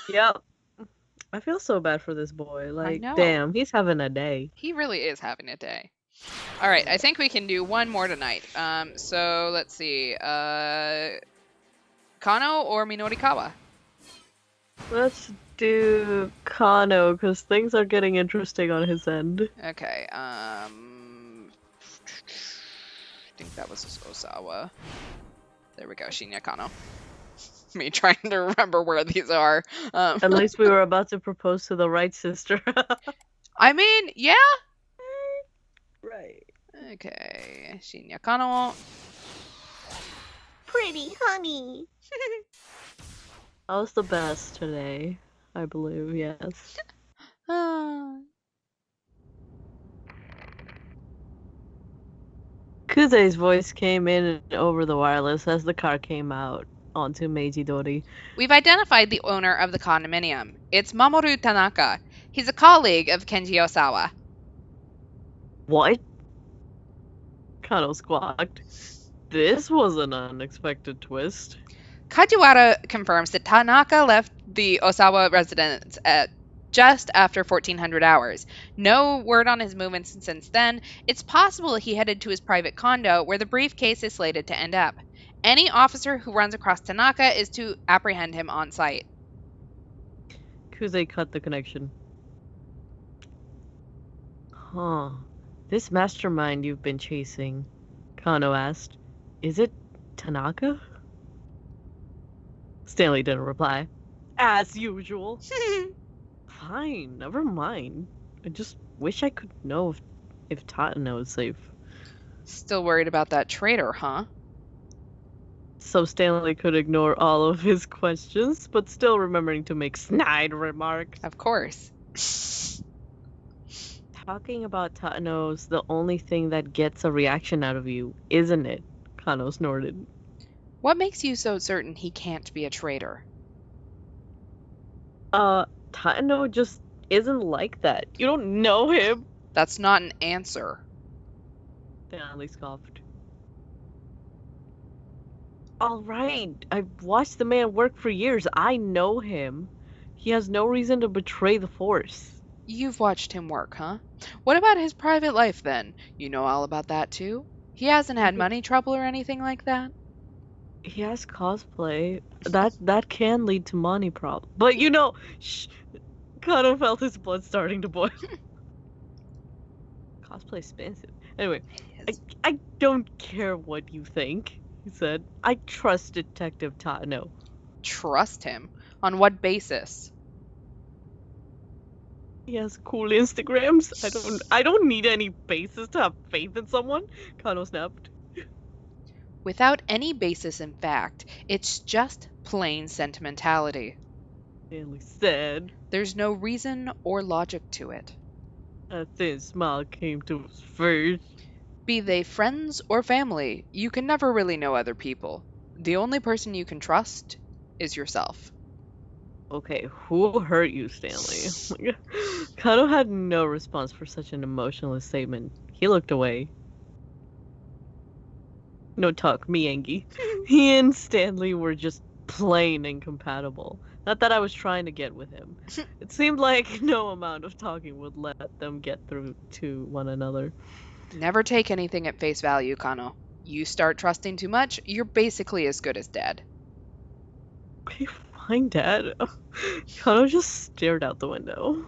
Yep. I feel so bad for this boy. Like, know. damn, he's having a day. He really is having a day. All right, I think we can do one more tonight. So let's see. Kano or Minorikawa? Let's do Kano, because things are getting interesting on his end. Okay, I think that was Osawa. There we go, Shinya Kano. Me trying to remember where these are. At least we were about to propose to the right sister. I mean, yeah? Right. Okay, Shinya Kano. Pretty honey. That was the best today, I believe, yes. Kuze's voice came in over the wireless as the car came out onto Meiji Dori. We've identified the owner of the condominium. It's Mamoru Tanaka. He's a colleague of Kenji Osawa. What? Kano squawked. This was an unexpected twist. Kajiwara confirms that Tanaka left the Osawa residence at just after 1400 hours. No word on his movements since then. It's possible he headed to his private condo where the briefcase is slated to end up. Any officer who runs across Tanaka is to apprehend him on site. Kuze cut the connection. Huh. This mastermind you've been chasing, Kano asked. Is it Tanaka? Stanley didn't reply. As usual. Fine, never mind. I just wish I could know if Tatano is safe. Still worried about that traitor, huh? So Stanley could ignore all of his questions, but still remembering to make snide remarks. Of course. Talking about Tatano's the only thing that gets a reaction out of you, isn't it? Kano snorted. What makes you so certain he can't be a traitor? Tatano just isn't like that. You don't know him. That's not an answer. Stanley scoffed. Alright, I've watched the man work for years. I know him. He has no reason to betray the Force. You've watched him work, huh? What about his private life, then? You know all about that, too? He hasn't had money trouble or anything like that? He has cosplay. That can lead to money problems. But you know, Kano felt his blood starting to boil. Cosplay expensive. Anyway, I don't care what you think, he said. I trust Detective Tatano. Trust him? On what basis? He has cool Instagrams. I don't need any basis to have faith in someone, Kano snapped. Without any basis in fact, it's just plain sentimentality. Stanley said. There's no reason or logic to it. A thin smile came to his face. Be they friends or family, you can never really know other people. The only person you can trust is yourself. Okay, who hurt you, Stanley? Kano had no response for such an emotionless statement. He looked away. No talk, Miyangi. He and Stanley were just plain incompatible. Not that I was trying to get with him. It seemed like no amount of talking would let them get through to one another. Never take anything at face value, Kano. You start trusting too much, you're basically as good as dead. Okay, fine, Dad. Kano just stared out the window.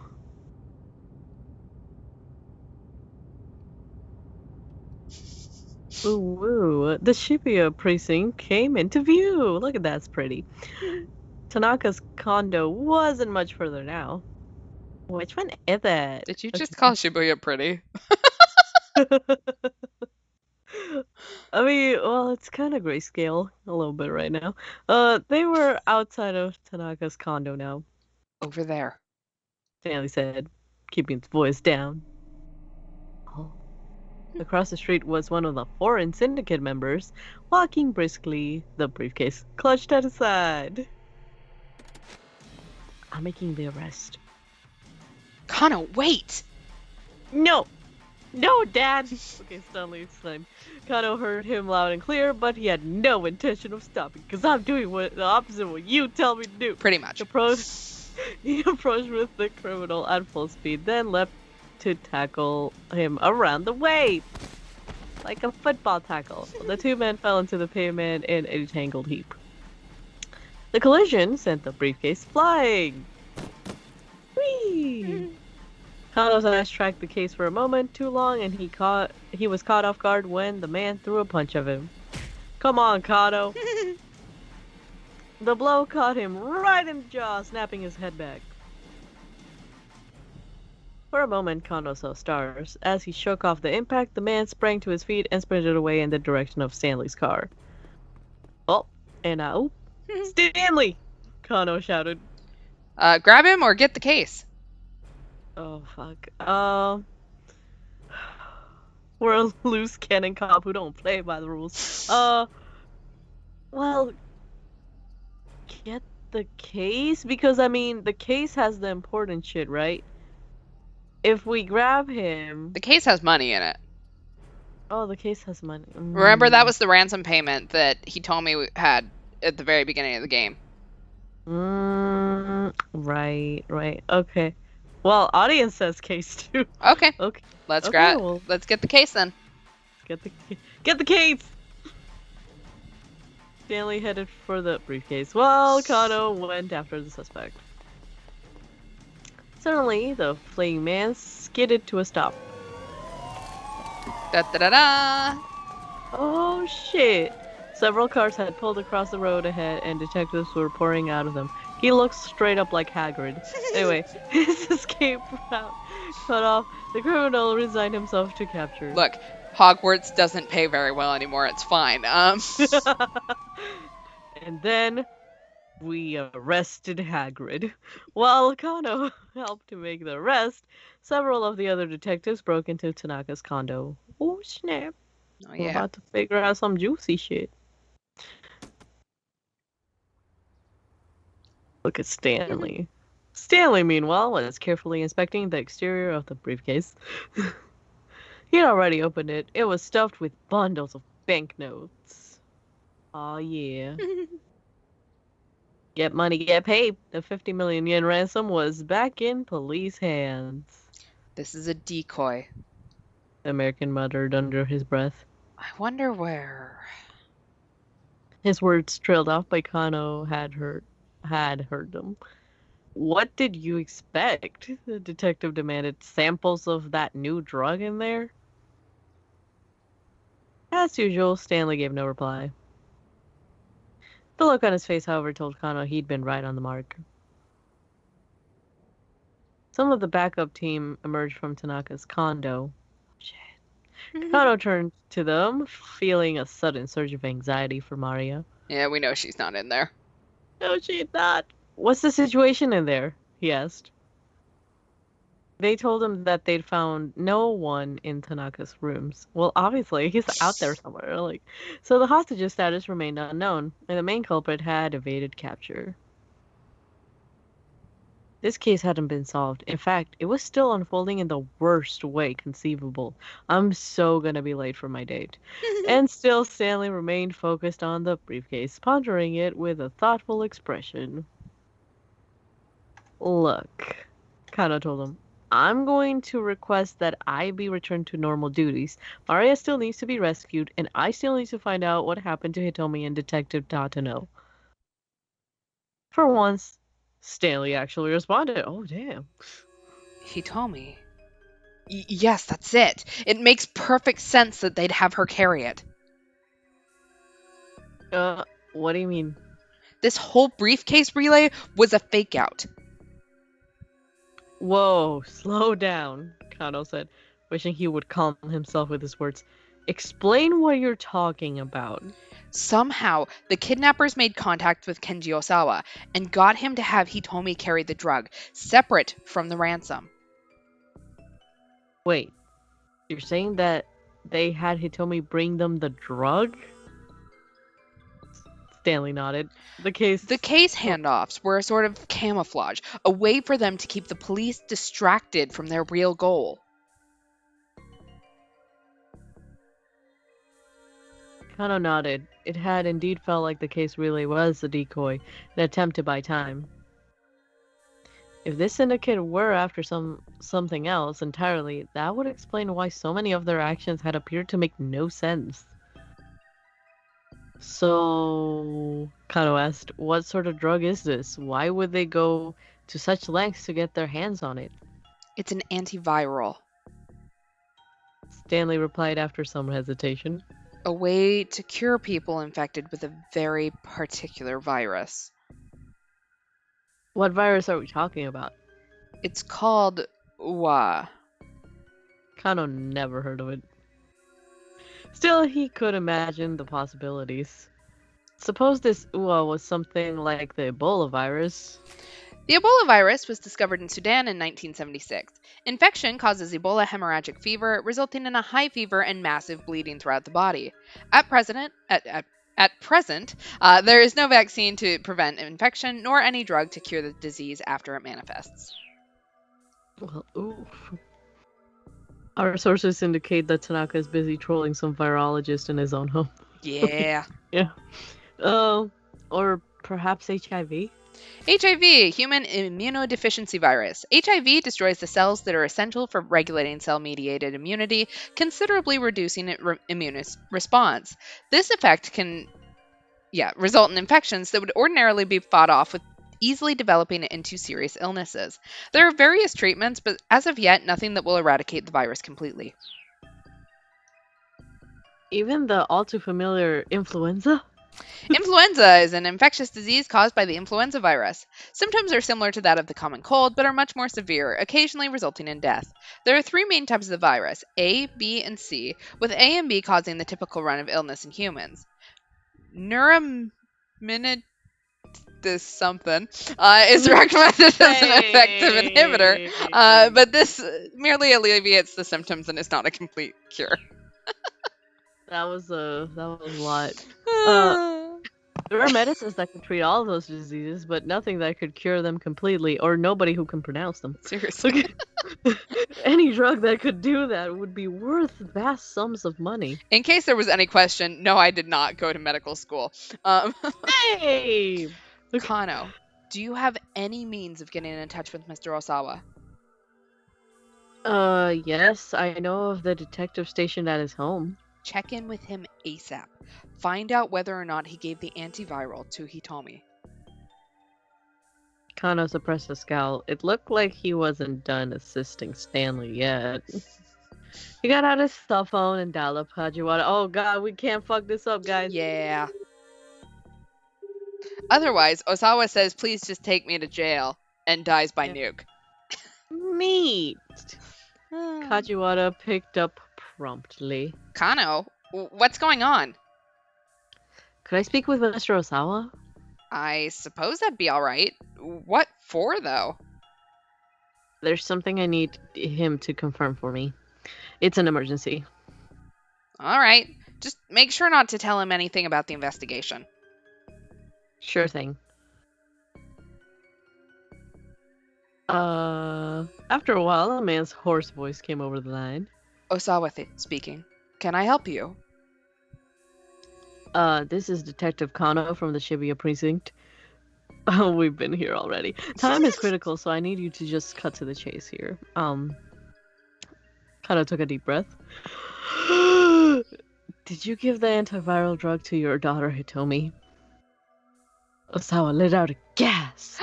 Ooh, the Shibuya precinct came into view. Look at that's pretty. Tanaka's condo wasn't much further now. Which one is it? Did you just call Shibuya pretty? I mean, well, it's kind of grayscale a little bit right now. They were outside of Tanaka's condo now, Over there. Stanley said, keeping his voice down. Oh. Across the street was one of the foreign syndicate members, walking briskly, the briefcase clutched at his side. I'm making the arrest. Kano, wait! No! No, Dad! Okay, Stanley exclaimed. Kano heard him loud and clear, but he had no intention of stopping, because I'm doing the opposite of what you tell me to do. Pretty much. He approached with the criminal at full speed, then leapt to tackle him around the way. Like a football tackle. The two men fell into the pavement in a tangled heap. The collision sent the briefcase flying. Whee! Kano's eyes tracked the case for a moment too long, and he was caught off guard when the man threw a punch at him. Come on, Kano! The blow caught him right in the jaw, snapping his head back. For a moment, Kano saw stars. As he shook off the impact, the man sprang to his feet and sprinted away in the direction of Stanley's car. Oh, and now, Stanley! Kano shouted. Grab him or get the case. Oh, fuck. We're a loose cannon cop who don't play by the rules. Well, get the case? Because, I mean, the case has the important shit, right? If we grab him... The case has money in it. Oh, the case has money. Remember, that was the ransom payment that he told me we had at the very beginning of the game. Right. Okay. Well, audience says case too. Okay. Okay. Let's Well, let's get the case then. get the case. Stanley headed for the briefcase, while Kano went after the suspect. Suddenly, the fleeing man skidded to a stop. Da da da da. Oh shit! Several cars had pulled across the road ahead, and detectives were pouring out of them. He looked straight up like Hagrid. Anyway, his escape route cut off. The criminal resigned himself to capture. Look, Hogwarts doesn't pay very well anymore. It's fine. And then we arrested Hagrid. While Kano helped to make the arrest, several of the other detectives broke into Tanaka's condo. Oh snap! Oh, We're yeah. about to figure out some juicy shit. Look at Stanley. Stanley, meanwhile, was carefully inspecting the exterior of the briefcase. He'd already opened it. It was stuffed with bundles of banknotes. Aw, yeah. Get money, get paid. The 50 million yen ransom was back in police hands. This is a decoy. The American muttered under his breath. I wonder where. His words trailed off, but Kano had heard them. What did you expect? The detective demanded. Samples of that new drug in there? As usual, Stanley gave no reply. The look on his face, however, told Kano he'd been right on the mark. Some of the backup team emerged from Tanaka's condo. Shit. Kano turned to them, feeling a sudden surge of anxiety for Maria. Yeah, we know she's not in there. No, she's not. What's the situation in there? He asked. They told him that they'd found no one in Tanaka's rooms. Well, obviously, he's out there somewhere. So the hostage's status remained unknown, and the main culprit had evaded capture. This case hadn't been solved. In fact, it was still unfolding in the worst way conceivable. I'm so gonna be late for my date. And still, Stanley remained focused on the briefcase, pondering it with a thoughtful expression. Look, Kano told him, I'm going to request that I be returned to normal duties. Maria still needs to be rescued, and I still need to find out what happened to Hitomi and Detective Tatano. For once, Stanley actually responded. Oh, damn. He told me. Yes, that's it. It makes perfect sense that they'd have her carry it. What do you mean? This whole briefcase relay was a fake out. Whoa, slow down, Kano said, wishing he would calm himself with his words. Explain what you're talking about. Somehow, the kidnappers made contact with Kenji Osawa and got him to have Hitomi carry the drug, separate from the ransom. Wait, you're saying that they had Hitomi bring them the drug? Stanley nodded. The case handoffs were a sort of camouflage, a way for them to keep the police distracted from their real goal. Kano nodded. It had indeed felt like the case really was a decoy, an attempt to buy time. If this syndicate were after something else entirely, that would explain why so many of their actions had appeared to make no sense. So, Kano asked, what sort of drug is this? Why would they go to such lengths to get their hands on it? It's an antiviral. Stanley replied after some hesitation. A way to cure people infected with a very particular virus. What virus are we talking about? It's called UA. Kano never heard of it. Still, he could imagine the possibilities. Suppose this UA was something like the Ebola virus. The Ebola virus was discovered in Sudan in 1976. Infection causes Ebola hemorrhagic fever, resulting in a high fever and massive bleeding throughout the body. At present, there is no vaccine to prevent infection, nor any drug to cure the disease after it manifests. Well, oof. Our sources indicate that Tanaka is busy trolling some virologist in his own home. Yeah. Yeah. Or perhaps HIV? HIV, human immunodeficiency virus. HIV destroys the cells that are essential for regulating cell-mediated immunity, considerably reducing immune response. This effect can result in infections that would ordinarily be fought off with easily developing into serious illnesses. There are various treatments, but as of yet, nothing that will eradicate the virus completely. Even the all too familiar influenza? Influenza is an infectious disease caused by the influenza virus. Symptoms are similar to that of the common cold, but are much more severe, occasionally resulting in death. There are three main types of the virus, A, B, and C, with A and B causing the typical run of illness in humans. Neuraminidase something is recommended as an effective inhibitor, but this merely alleviates the symptoms and is not a complete cure. That was a lot. There are medicines that can treat all of those diseases, but nothing that could cure them completely, or nobody who can pronounce them. Seriously. Any drug that could do that would be worth vast sums of money. In case there was any question, no, I did not go to medical school. Hey! Kano, do you have any means of getting in touch with Mr. Osawa? Yes, I know of the detective station at his home. Check in with him ASAP. Find out whether or not he gave the antiviral to Hitomi. Kano suppressed a scowl. It looked like he wasn't done assisting Stanley yet. He got out his cell phone and dialed up Hajiwara. Oh god, we can't fuck this up, guys. Yeah. Otherwise, Osawa says, please just take me to jail, and dies by nuke. Neat. Kajiwara picked up promptly. Kano, what's going on? Could I speak with Mr. Osawa? I suppose that'd be alright. What for, though? There's something I need him to confirm for me. It's an emergency. Alright. Just make sure not to tell him anything about the investigation. Sure thing. After a while, a man's hoarse voice came over the line. Osawa speaking. Can I help you? This is Detective Kano from the Shibuya precinct. Oh, we've been here already. Time is critical, so I need you to just cut to the chase here. Kano took a deep breath. Did you give the antiviral drug to your daughter Hitomi? Osawa let out a gasp.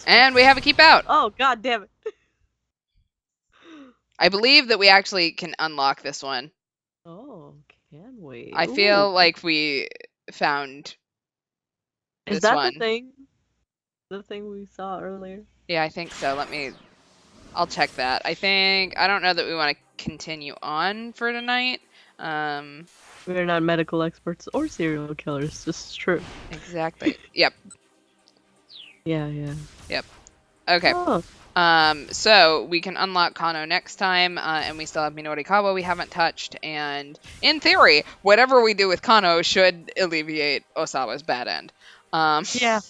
And we have a keep out. Oh, god damn it. I believe that we actually can unlock this one. Oh, can we? I feel like we found this Is that one. the thing? The thing we saw earlier? Yeah, I think so. Let me I'll check that. I don't know that we want to continue on for tonight. We're not medical experts or serial killers. This is true. Exactly. Yep. Yeah. Yep. Okay. Oh, So we can unlock Kano next time, and we still have Minorikawa we haven't touched, and in theory, whatever we do with Kano should alleviate Osawa's bad end. yeah.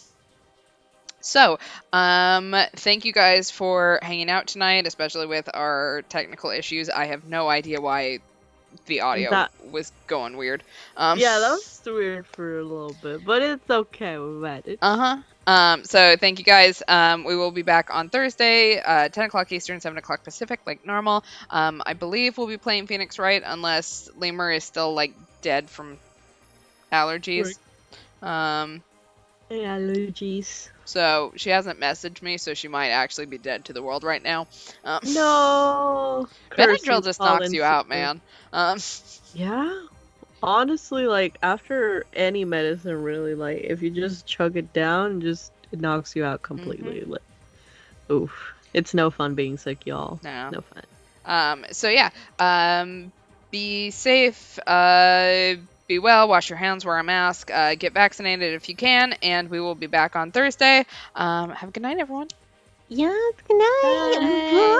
So, thank you guys for hanging out tonight, especially with our technical issues. I have no idea why the audio was going weird. Yeah, that was weird for a little bit, but it's okay. We managed. So thank you guys. We will be back on Thursday, 10 o'clock Eastern, 7 o'clock Pacific, like normal. I believe we'll be playing Phoenix Wright unless Lemur is still, like, dead from allergies. Allergies. So she hasn't messaged me, so she might actually be dead to the world right now. No. Benadryl just knocks you out, man. Yeah. Honestly, like, after any medicine, really, like, if you just chug it down, it knocks you out completely. Like, oof. It's no fun being sick, y'all. No fun. So yeah, be safe, be well, wash your hands, wear a mask, get vaccinated if you can, and we will be back on Thursday. Have a good night, everyone. Yes, good night. Bye.